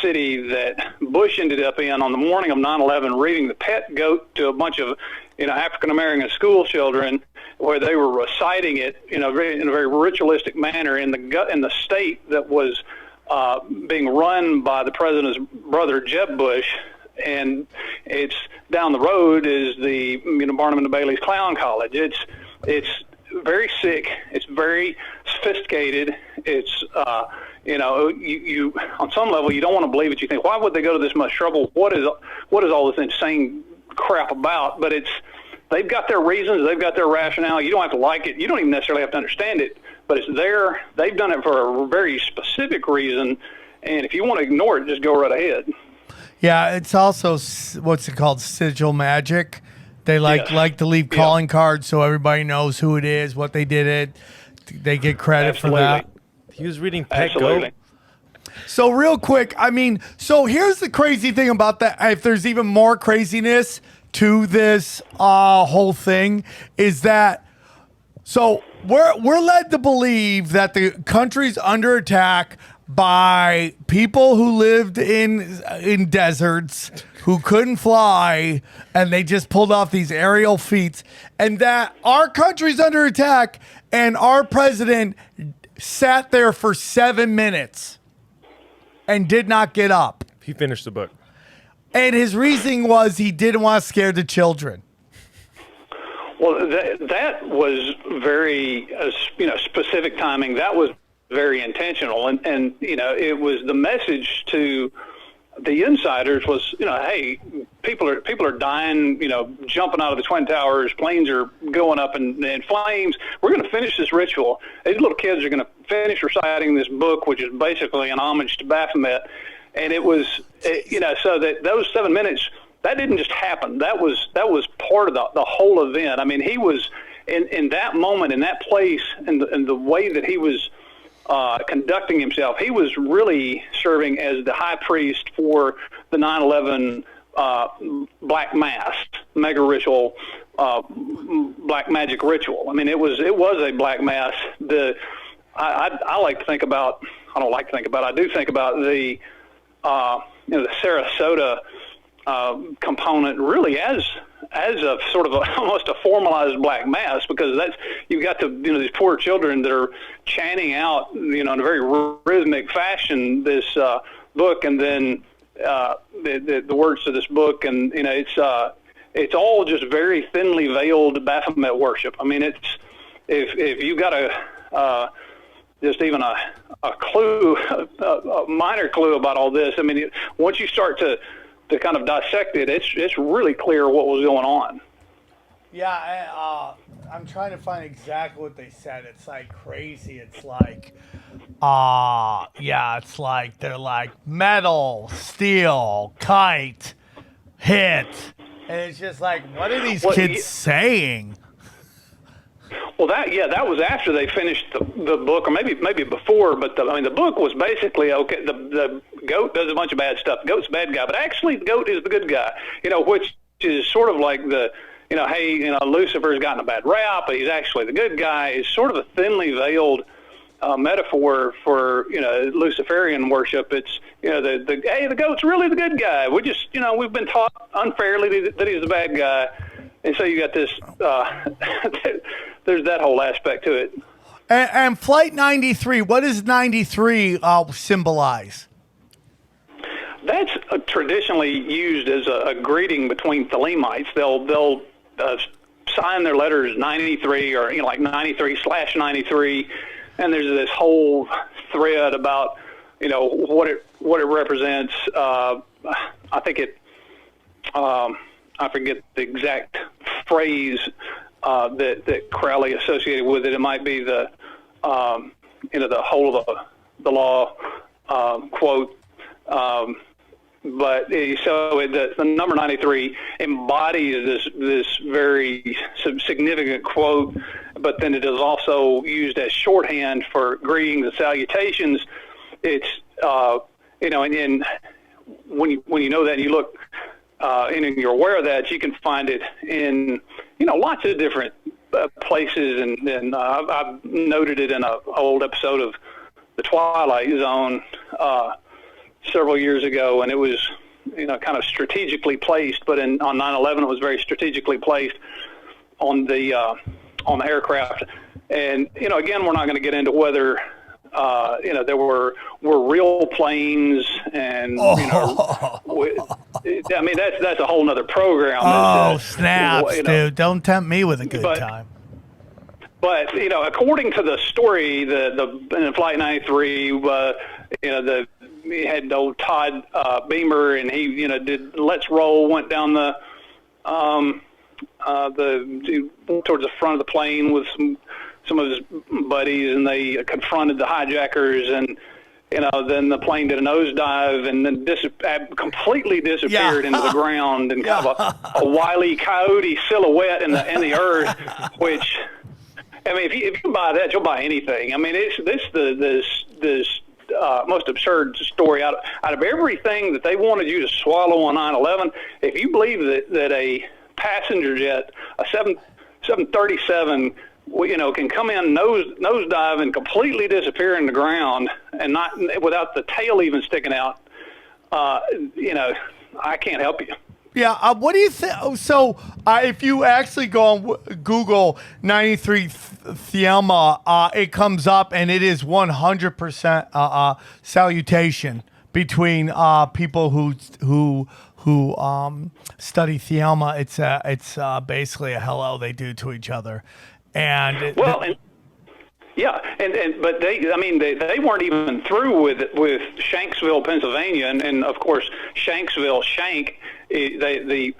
city that Bush ended up in on the morning of 9/11, reading the pet goat to a bunch of African-American school children, where they were reciting it in a very ritualistic manner in the state that was being run by the president's brother, Jeb Bush. And it's down the road is the Barnum and Bailey's Clown College. It's very sick. It's very sophisticated. It's you on some level you don't want to believe it. You think, why would they go to this much trouble? What is all this insane crap about? But they've got their reasons. They've got their rationale. You don't have to like it. You don't even necessarily have to understand it. But it's there. They've done it for a very specific reason. And if you want to ignore it, just go right ahead. Yeah, it's also what's it called? Sigil magic. They like to leave calling cards so everybody knows who it is, what they did it. They get credit for that. He was reading Pet Goat. So real quick, so here's the crazy thing about that. If there's even more craziness to this whole thing, is that so we're led to believe that the country's under attack by people who lived in deserts, who couldn't fly, and they just pulled off these aerial feats, and that our country's under attack, and our president sat there for 7 minutes and did not get up. He finished the book. And his reasoning was he didn't want to scare the children. Well, that was very specific timing. That was very intentional, and it was the message to the insiders was, hey, people are dying, jumping out of the Twin Towers, planes are going up in flames. We're going to finish this ritual. These little kids are going to finish reciting this book, which is basically an homage to Baphomet. And it was, so that those 7 minutes, that didn't just happen. That was part of the whole event. I mean, he was in that moment, in that place, and the way that he was conducting himself, he was really serving as the high priest for the 9/11 black mass mega ritual, black magic ritual. I mean, it was a black mass. I like to think about. I don't like to think about. I do think about the the Sarasota component really as a sort of almost a formalized black mass, because you've got these poor children that are chanting out in a very rhythmic fashion this book, and then the words to this book, and it's all just very thinly veiled Baphomet worship. I mean, if you got just even a clue, a minor clue about all this, I mean, once you start to kind of dissect it, it's really clear what was going on. Yeah, I'm trying to find exactly what they said. It's like crazy. It's like, it's like they're like metal, steel, kite, hit, and it's just like, what are these kids saying? Well, that was after they finished the book, or maybe before. But the book was basically okay. The goat does a bunch of bad stuff. The goat's a bad guy, but actually the goat is the good guy. Which is sort of like hey, Lucifer's gotten a bad rap, but he's actually the good guy. Is sort of a thinly veiled metaphor for Luciferian worship. It's the goat's really the good guy. We just we've been taught unfairly that he's the bad guy, and so you got this. There's that whole aspect to it. And Flight 93, what does 93 symbolize? That's traditionally used as a greeting between Thelemites. They'll sign their letters 93 or like 93/93, and there's this whole thread about what it represents. I think I forget the exact phrase that Crowley associated with it. It might be the the whole of the law quote. But the number 93 embodies this very significant quote, but then it is also used as shorthand for greetings and salutations. It's and when you know that, and you look and you're aware of that, you can find it in, lots of different places. And I've noted it in an old episode of The Twilight Zone several years ago, and it was, kind of strategically placed. But on 9/11, it was very strategically placed on the aircraft. And again, we're not going to get into whether there were real planes, and I mean that's a whole nother program. Oh, snaps, dude! Don't tempt me with a good time. But according to the story, in Flight 93, we had old Todd Beamer, and he did Let's Roll, went down towards the front of the plane with some of his buddies, and they confronted the hijackers, and then the plane did a nosedive and then completely disappeared into the ground, and kind of a Wile E. Coyote silhouette in the earth. Which, I mean, if you buy that, you'll buy anything. I mean, it's this most absurd story out of everything that they wanted you to swallow on 9/11. If you believe that a passenger jet, a 737, can come in nosedive and completely disappear in the ground, and not without the tail even sticking out, I can't help you. Yeah, what do you think? So, if you actually go on Google 93 Thelma, it comes up, and it is 100% salutation between people who study Thelma. It's basically a hello they do to each other, and but they weren't even through with Shanksville, Pennsylvania, and of course Shanksville, the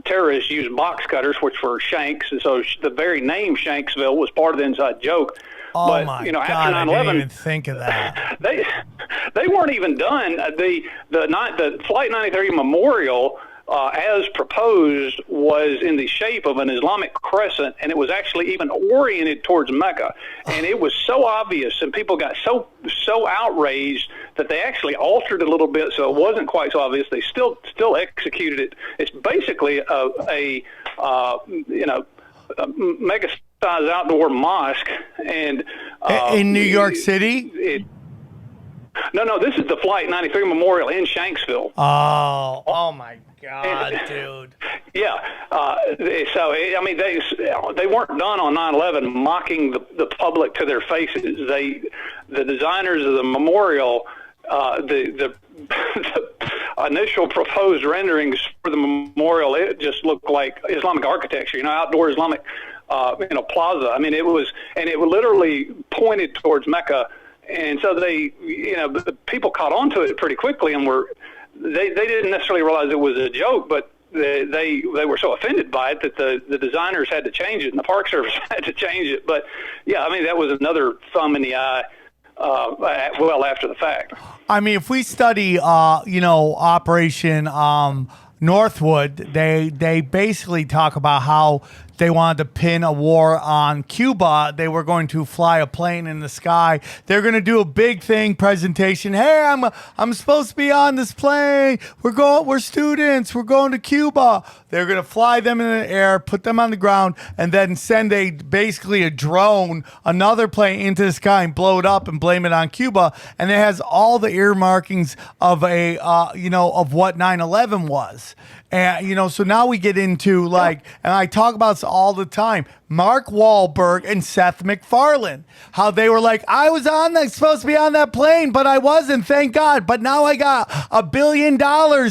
terrorists used box cutters, which were shanks, and so the very name Shanksville was part of the inside joke. Oh, but, my God, after 9/11, I didn't even think of that. They weren't even done. The Flight 93 memorial, as proposed, was in the shape of an Islamic crescent, and it was actually even oriented towards Mecca. And it was so obvious, and people got so outraged that they actually altered it a little bit so it wasn't quite so obvious. They still executed it. It's basically a mega-sized outdoor mosque, and in New York City. No, this is the Flight 93 Memorial in Shanksville. Oh my God, dude. Yeah. So, I mean, they weren't done on 9/11 mocking the public to their faces. The designers of the memorial, the initial proposed renderings for the memorial, it just looked like Islamic architecture, outdoor Islamic, plaza. I mean, it literally pointed towards Mecca. And so the people caught on to it pretty quickly, and they didn't necessarily realize it was a joke, but they were so offended by it that the designers had to change it, and the Park Service had to change it. But yeah, I mean, that was another thumb in the eye, well after the fact. I mean, if we study, Operation Northwood, they basically talk about how they wanted to pin a war on Cuba. They were going to fly a plane in the sky. They're going to do a big presentation. Hey, I'm supposed to be on this plane. We're students. We're going to Cuba. They're going to fly them in the air, put them on the ground, and then send basically a drone, another plane into the sky and blow it up and blame it on Cuba. And it has all the earmarkings of of what 9/11 was. And, so now we get into and I talk about this all the time, Mark Wahlberg and Seth MacFarlane, how they were like, I was supposed to be on that plane, but I wasn't, thank God. But now I got $1 billion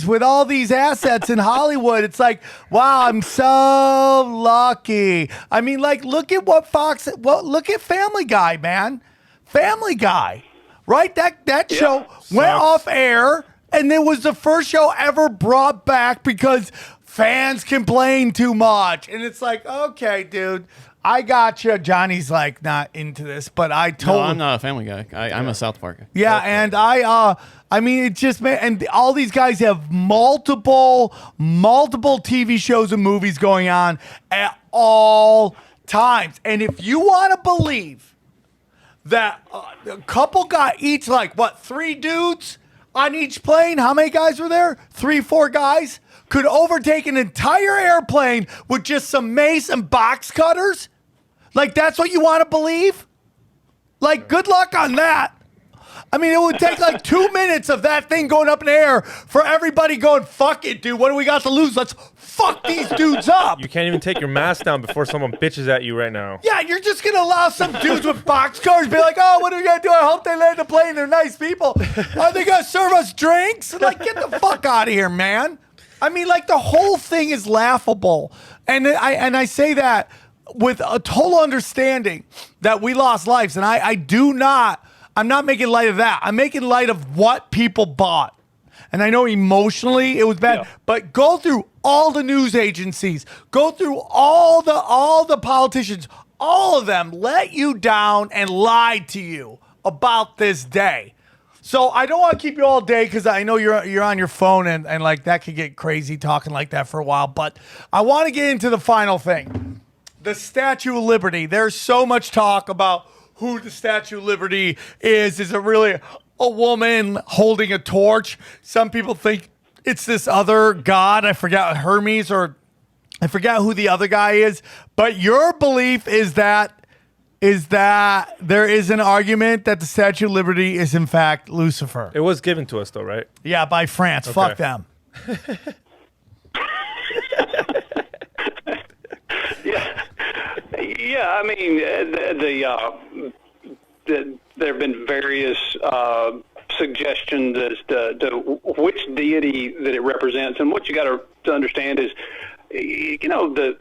with all these assets in Hollywood. It's like, wow, I'm so lucky. I mean, look at look at Family Guy, man. Family Guy, right? That show went off air. And it was the first show ever brought back because fans complained too much. And it's like, okay, dude, I got you. Johnny's not into this, but I told him. I'm not a Family Guy. I'm a South Parker. Yeah, and I mean, it just, and all these guys have multiple TV shows and movies going on at all times. And if you want to believe that a couple got each 3 dudes on each plane. How many guys were there? 3, 4 guys could overtake an entire airplane with just some mace and box cutters. Like, that's what you want to believe? Like, good luck on that. I mean, it would take like 2 minutes of that thing going up in the air for everybody going, fuck it, dude. What do we got to lose? Let's fuck these dudes up. You can't even take your mask down before someone bitches at you right now. Yeah, you're just going to allow some dudes with box cars be like, oh, what are we going to do? I hope they land the plane. They're nice people. Are they going to serve us drinks? Like, get the fuck out of here, man. I mean, like, the whole thing is laughable. And I say that with a total understanding that we lost lives. And I'm not making light of that. I'm making light of what people bought. And I know emotionally it was bad, but go through all the news agencies, go through all the politicians, all of them let you down and lied to you about this day. So I don't want to keep you all day because I know you're on your phone and like that could get crazy talking like that for a while. But I want to get into the final thing. The Statue of Liberty. There's so much talk about who the Statue of Liberty is. Is it really a woman holding a torch? Some people think it's this other god. I forgot Hermes or I forgot who the other guy is. But your belief is that there is an argument that the Statue of Liberty is in fact Lucifer. It was given to us though, right? Yeah, by France. Okay. Fuck them. Yeah, I mean, there have been various suggestions as to which deity that it represents, and what you got to understand is, you know, the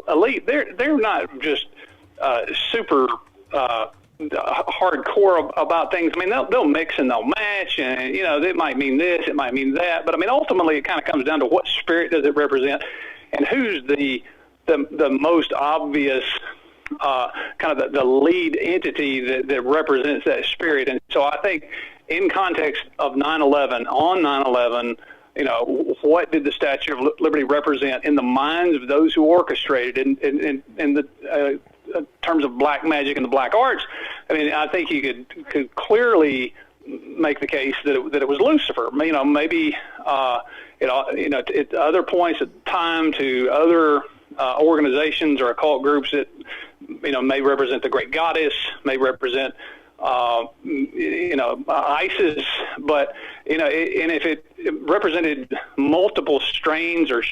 elite. They're not just super hardcore about things. I mean, they'll mix and they'll match, and you know, it might mean this, it might mean that, but I mean, ultimately, it kind of comes down to what spirit does it represent, and who's the most obvious kind of the lead entity that represents that spirit. And so I think in context of 9/11, on 9/11, you know, what did the Statue of Liberty represent in the minds of those who orchestrated in the terms of black magic and the black arts? I mean, I think you could clearly make the case that it was Lucifer. You know, maybe at other points of time to other organizations or occult groups that, you know, may represent the great goddess, may represent, ISIS, but, you know, and if it represented multiple strains or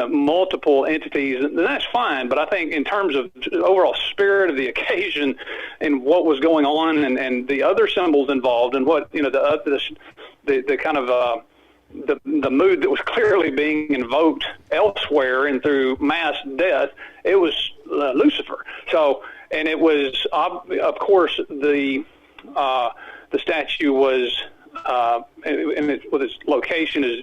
multiple entities, then that's fine. But I think in terms of overall spirit of the occasion and what was going on and the other symbols involved and what, you know, the kind of, the mood that was clearly being invoked elsewhere and through mass death, it was Lucifer. So, and it was, of course, the statue was, with its location is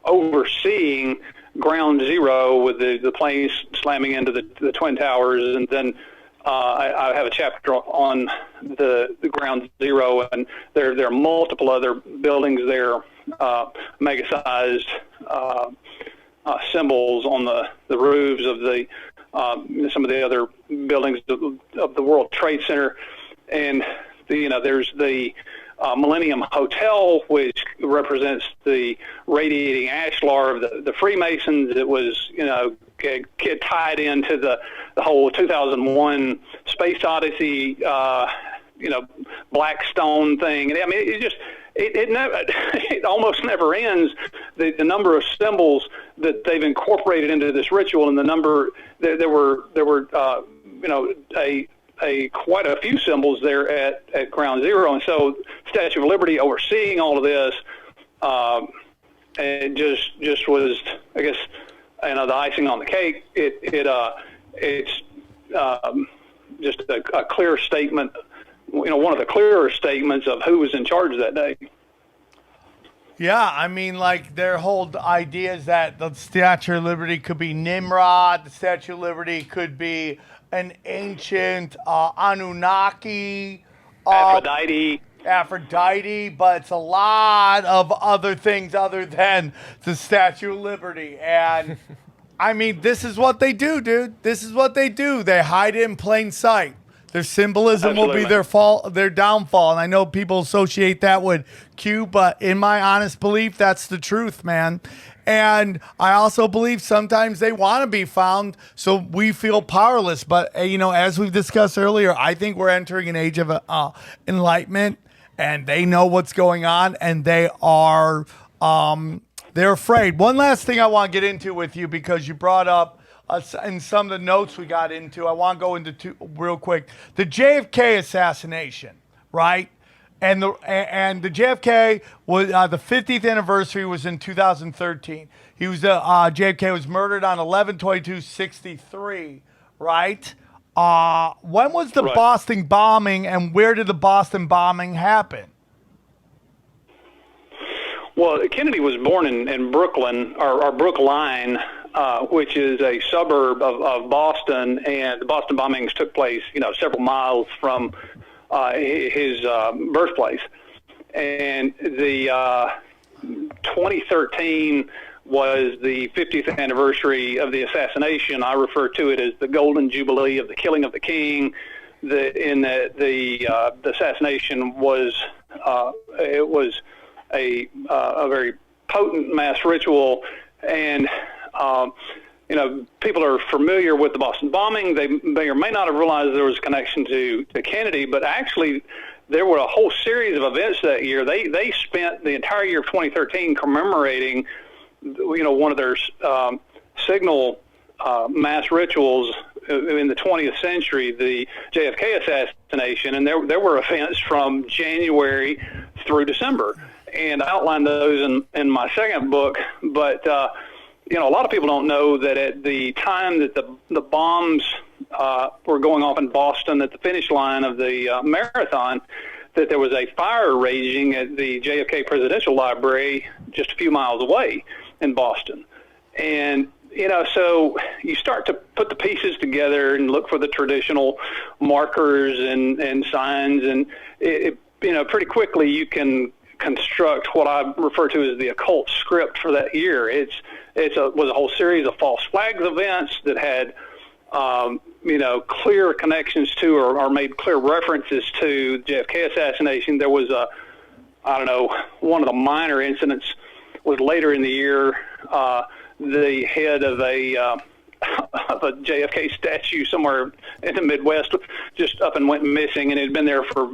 overseeing Ground Zero with the planes slamming into the Twin Towers, and then I have a chapter on the Ground Zero, and there are multiple other buildings there, mega-sized symbols on the roofs of some of the other buildings of the World Trade Center, and there's the Millennium Hotel, which represents the radiating ashlar of the Freemasons. It was, get tied into the whole 2001 Space Odyssey, Blackstone thing. And I mean, it never, it almost never ends. The number of symbols that they've incorporated into this ritual, and the number there were quite a few symbols there at Ground Zero, and so Statue of Liberty overseeing all of this, it just was, I guess, the icing on the cake. It's just a clear statement, one of the clearer statements of who was in charge that day. Yeah, I mean, like, their whole idea is that the Statue of Liberty could be Nimrod, the Statue of Liberty could be an ancient Anunnaki, Aphrodite, but it's a lot of other things other than the Statue of Liberty. And I mean, this is what they do, dude. This is what they do. They hide it in plain sight. Their symbolism will be Absolutely. their downfall. And I know people associate that with Q, but in my honest belief, that's the truth, man. And I also believe sometimes they want to be found, so we feel powerless. But, as we've discussed earlier, I think we're entering an age of enlightenment, and they know what's going on, and they are they're afraid. One last thing I want to get into with you, because you brought up in some of the notes we got into, I want to go into two real quick. The JFK assassination, right? And the JFK was the 50th anniversary was in 2013. JFK was murdered on 11/22/63, right? When was the Right. Boston bombing, and where did the Boston bombing happen? Well, Kennedy was born in Brooklyn, or Brookline, which is a suburb of Boston, and the Boston bombings took place, several miles from his birthplace. And the 2013 was the 50th anniversary of the assassination. I refer to it as the Golden Jubilee of the killing of the king. The assassination was it was a very potent mass ritual, and people are familiar with the Boston bombing. They may or may not have realized there was a connection to Kennedy, but actually there were a whole series of events that year. They spent the entire year of 2013 commemorating, one of their signal mass rituals in the 20th century, the JFK assassination, and there were events from January through December, and I outlined those in my second book. But a lot of people don't know that at the time that the bombs were going off in Boston at the finish line of the marathon, that there was a fire raging at the JFK Presidential Library just a few miles away in Boston. And, so you start to put the pieces together and look for the traditional markers and signs, and pretty quickly you can construct what I refer to as the occult script for that year. It was a whole series of false flags events that had clear connections to or made clear references to the JFK assassination. There was one of the minor incidents was later in the year. The head of a JFK statue somewhere in the Midwest just up and went missing, and it had been there for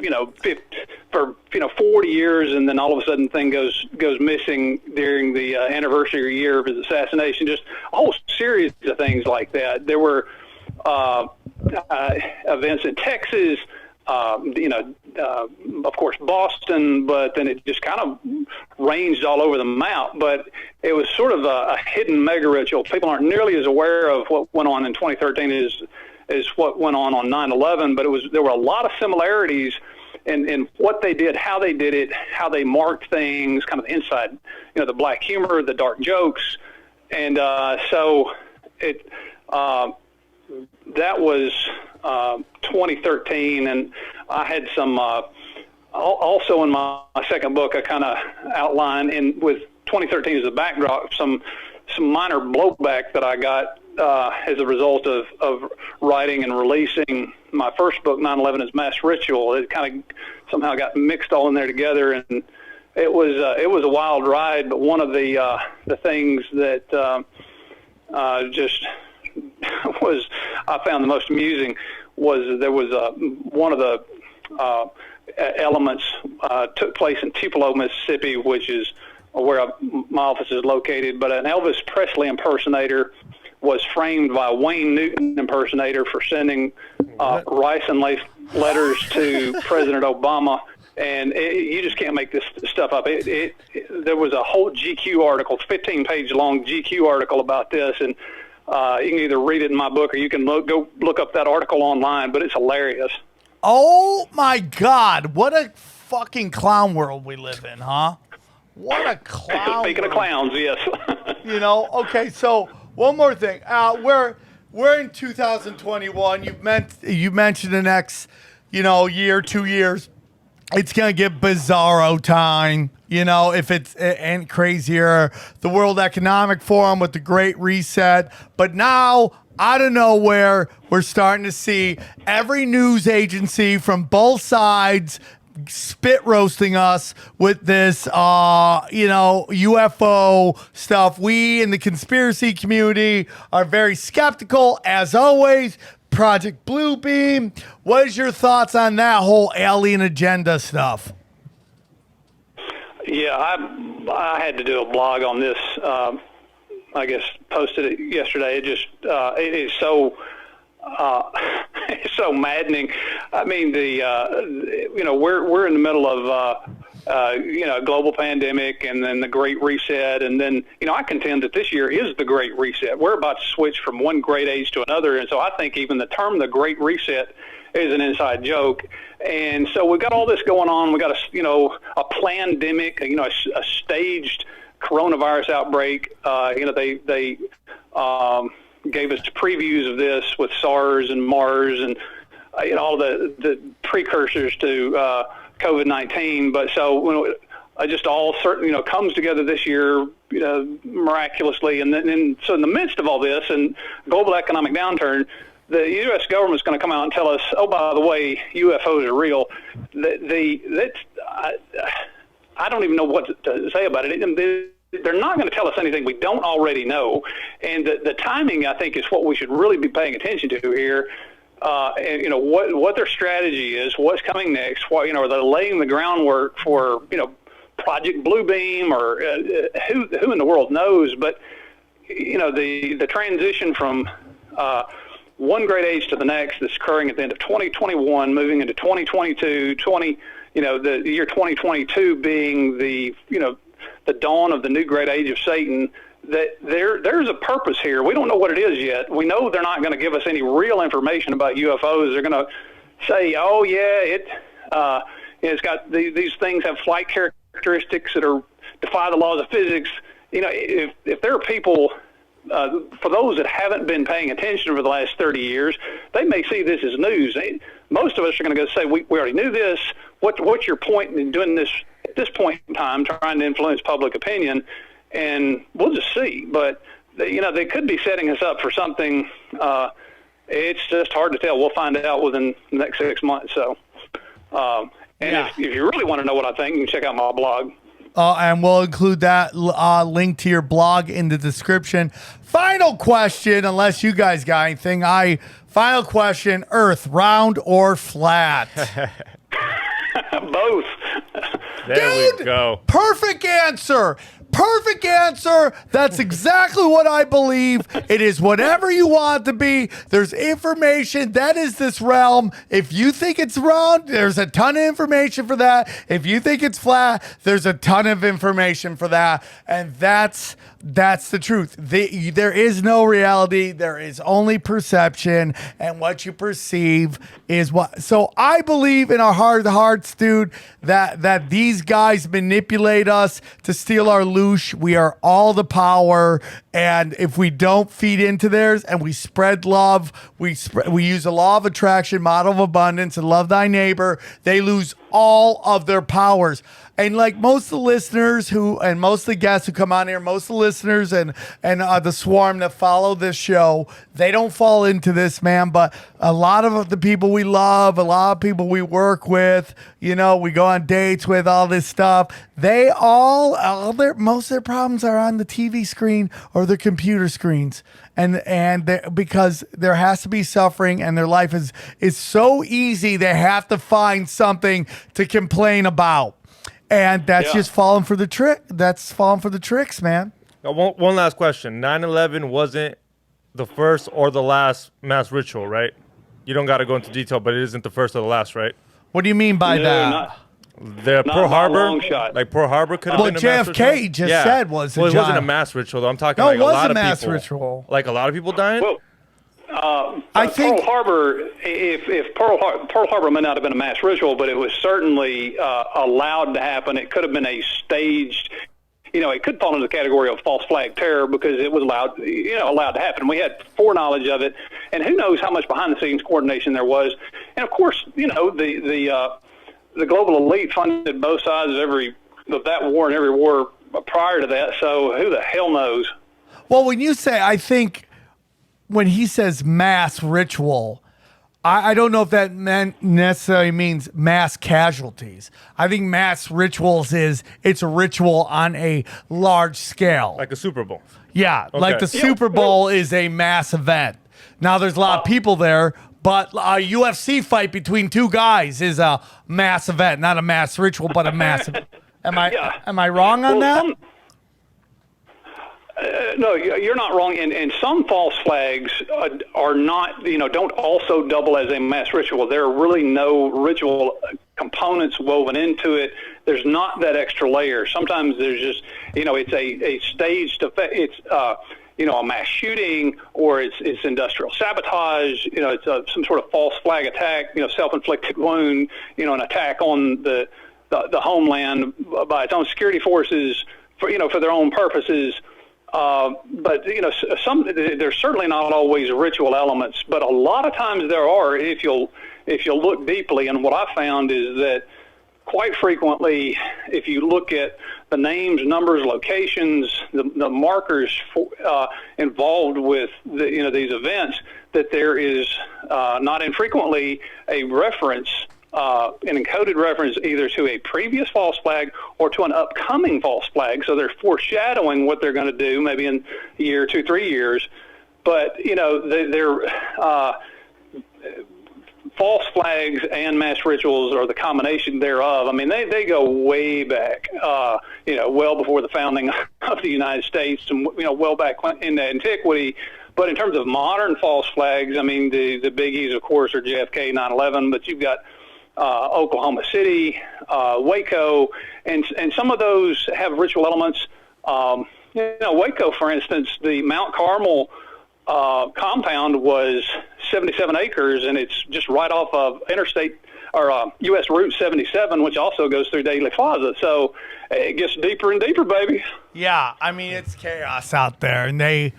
40 years, and then all of a sudden thing goes missing during the anniversary year of his assassination. Just a whole series of things like that. There were events in Texas, of course Boston, but then it just kind of ranged all over the map. But it was sort of a hidden mega ritual. People aren't nearly as aware of what went on in 2013 as what went on 9/11, but there were a lot of similarities in what they did, how they did it, how they marked things, kind of inside, the black humor, the dark jokes. And so that was 2013, and I had some also in my second book I kind of outline, with 2013 as a backdrop, some minor blowback that I got as a result of writing and releasing my first book, 9/11 as Mass Ritual. It kind of somehow got mixed all in there together, and it was a wild ride. But one of the things that just I found the most amusing was there was one of the elements took place in Tupelo, Mississippi, which is where my office is located. But an Elvis Presley impersonator was framed by a Wayne Newton impersonator for sending rice and lace letters to President Obama. And you just can't make this stuff up. There was a whole GQ article, 15-page long GQ article about this, and you can either read it in my book or you can go look up that article online, but it's hilarious. Oh, my God. What a fucking clown world we live in, huh? What a clown Speaking world. of clowns, yes. Okay, so one more thing. We're in 2021. You mentioned the next, year, 2 years. It's going to get bizarro time, if it's and crazier. The World Economic Forum with the Great Reset. But now out of nowhere, we're starting to see every news agency from both sides spit roasting us with this, UFO stuff. We in the conspiracy community are very skeptical, as always. Project Bluebeam. What is your thoughts on that whole alien agenda stuff? Yeah, I had to do a blog on this. I guess posted it yesterday. It just it is so it's so maddening. I mean, we're in the middle of a global pandemic, and then the Great Reset, and then I contend that this year is the Great Reset. We're about to switch from one great age to another, and so I think even the term the Great Reset is an inside joke. And so we've got all this going on. We got a pandemic, a staged coronavirus outbreak. They gave us previews of this with SARS and MARS and all the precursors to COVID-19. But so just all certain comes together this year miraculously, and so in the midst of all this and global economic downturn, the U.S. government's going to come out and tell us, oh, by the way, UFOs are real. I don't even know what to say about it. They're not going to tell us anything we don't already know. And the timing, I think, is what we should really be paying attention to here. And, what their strategy is, what's coming next, are they laying the groundwork for, Project Bluebeam, or who in the world knows? But, the transition from one great age to the next that's occurring at the end of 2021, moving into 2022, the year 2022 being the dawn of the new great age of Satan, that there's a purpose here. We don't know what it is yet. We know they're not going to give us any real information about UFOs. They're going to say, oh, yeah, it's got these things have flight characteristics that defy the laws of physics. If there are people, for those that haven't been paying attention over the last 30 years, they may see this as news. Most of us are going to go say, we already knew this. What's your point in doing this at this point in time, trying to influence public opinion? And we'll just see. But, they could be setting us up for something. It's just hard to tell. We'll find out within the next 6 months. So, if you really want to know what I think, you can check out my blog. And we'll include that link to your blog in the description. Final question, unless you guys got anything. Final question, Earth, round or flat? Both. There we go. Perfect answer. Perfect answer. That's exactly what I believe. It is whatever you want it to be. There's information. That is this realm. If you think it's round, there's a ton of information for that. If you think it's flat, there's a ton of information for that. And that's the truth. There is no reality. There is only perception. And what you perceive is what. So I believe in our heart of hearts, dude, that these guys manipulate us to steal our loot. We are all the power, and if we don't feed into theirs and we spread love, we use the law of attraction, model of abundance, and love thy neighbor, they lose all of their powers. And like most of the listeners and most of the guests who come on here, most of the listeners and the swarm that follow this show, they don't fall into this, man. But a lot of the people we love, a lot of people we work with, we go on dates with, all this stuff. They most of their problems are on the TV screen or the computer screens. And because there has to be suffering, and their life is so easy, they have to find something to complain about. And that's just falling for the trick. That's falling for the tricks, man. Now, one last question. 9/11 wasn't the first or the last mass ritual, right? You don't got to go into detail, but it isn't the first or the last, right? What do you mean by that? The Pearl Harbor, like Pearl Harbor could have been a mass ritual. JFK just said was a it wasn't a mass ritual, though. I'm talking it like a was lot a of mass people. ritual. Like a lot of people dying? Well, I think Pearl Harbor, if Pearl Harbor may not have been a mass ritual, but it was certainly allowed to happen. It could have been a staged, it could fall into the category of false flag terror because it was allowed to happen. We had foreknowledge of it, and who knows how much behind the scenes coordination there was. And of course, the global elite funded both sides of that war and every war prior to that. So who the hell knows? Well, when you say, I think when he says mass ritual, I don't know if that necessarily means mass casualties. I think mass rituals it's a ritual on a large scale. Like a Super Bowl. Yeah, Okay. like the Super Bowl is a mass event. Now there's a lot of people there, but a UFC fight between two guys is a mass event, not a mass ritual, but a mass event. Am I wrong on that? No, you're not wrong. And some false flags are not, don't also double as a mass ritual. There are really no ritual components woven into it. There's not that extra layer. Sometimes there's just, it's a staged effect. It's, a mass shooting, or it's industrial sabotage. It's some sort of false flag attack. Self-inflicted wound. An attack on the homeland by its own security forces for their own purposes. But there's certainly not always ritual elements, but a lot of times there are if you'll look deeply. And what I found is that quite frequently, if you look at the names, numbers, locations, the markers involved with these events, that there is not infrequently a reference. An encoded reference either to a previous false flag or to an upcoming false flag. So they're foreshadowing what they're going to do maybe in a year, 2, 3 years. But, they're false flags and mass rituals, or the combination thereof. I mean, they go way back, well before the founding of the United States and, well back into antiquity. But in terms of modern false flags, I mean, the biggies, of course, are JFK, 9/11, but you've got Oklahoma City, Waco, and some of those have ritual elements. Waco, for instance, the Mount Carmel compound was 77 acres, and it's just right off of interstate or U.S. Route 77, which also goes through Daly Plaza. So it gets deeper and deeper, baby. Yeah, I mean, it's chaos out there, and they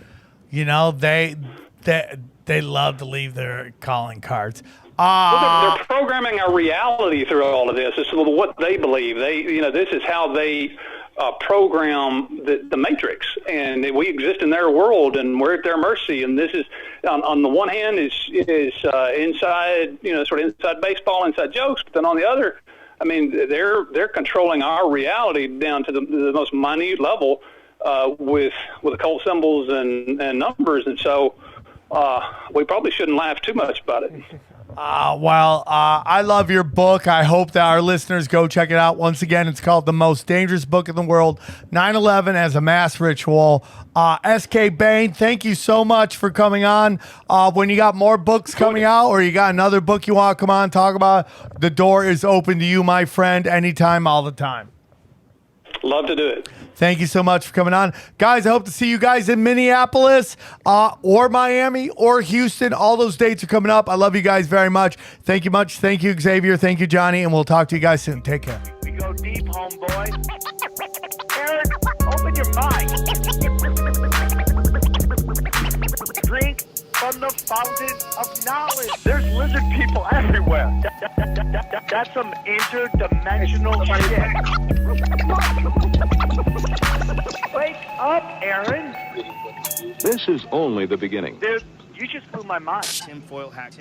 love to leave their calling cards. They're programming our reality through all of this. This is what they believe. This is how they program the Matrix, and we exist in their world, and we're at their mercy. And this is, on the one hand, is inside, sort of inside baseball, inside jokes. But then on the other, I mean, they're controlling our reality down to the most minute level with occult symbols and numbers. And so we probably shouldn't laugh too much about it. I love your book. I hope that our listeners go check it out. Once again, it's called The Most Dangerous Book in the World, 9/11 as a Mass Ritual. SK Bain, thank you so much for coming on. When you got more books coming out, or you got another book you want to come on and talk about, the door is open to you, my friend, anytime, all the time. Love to do it. Thank you so much for coming on. Guys, I hope to see you guys in Minneapolis or Miami or Houston. All those dates are coming up. I love you guys very much. Thank you much. Thank you, Xavier. Thank you, Johnny. And we'll talk to you guys soon. Take care. We go deep, homeboy. Aaron, open your mind. Drink from the fountain of knowledge. There's lizard people everywhere. That's some interdimensional shit. Wake up, Aaron. This is only the beginning. Dude, you just blew my mind. Tinfoil hat.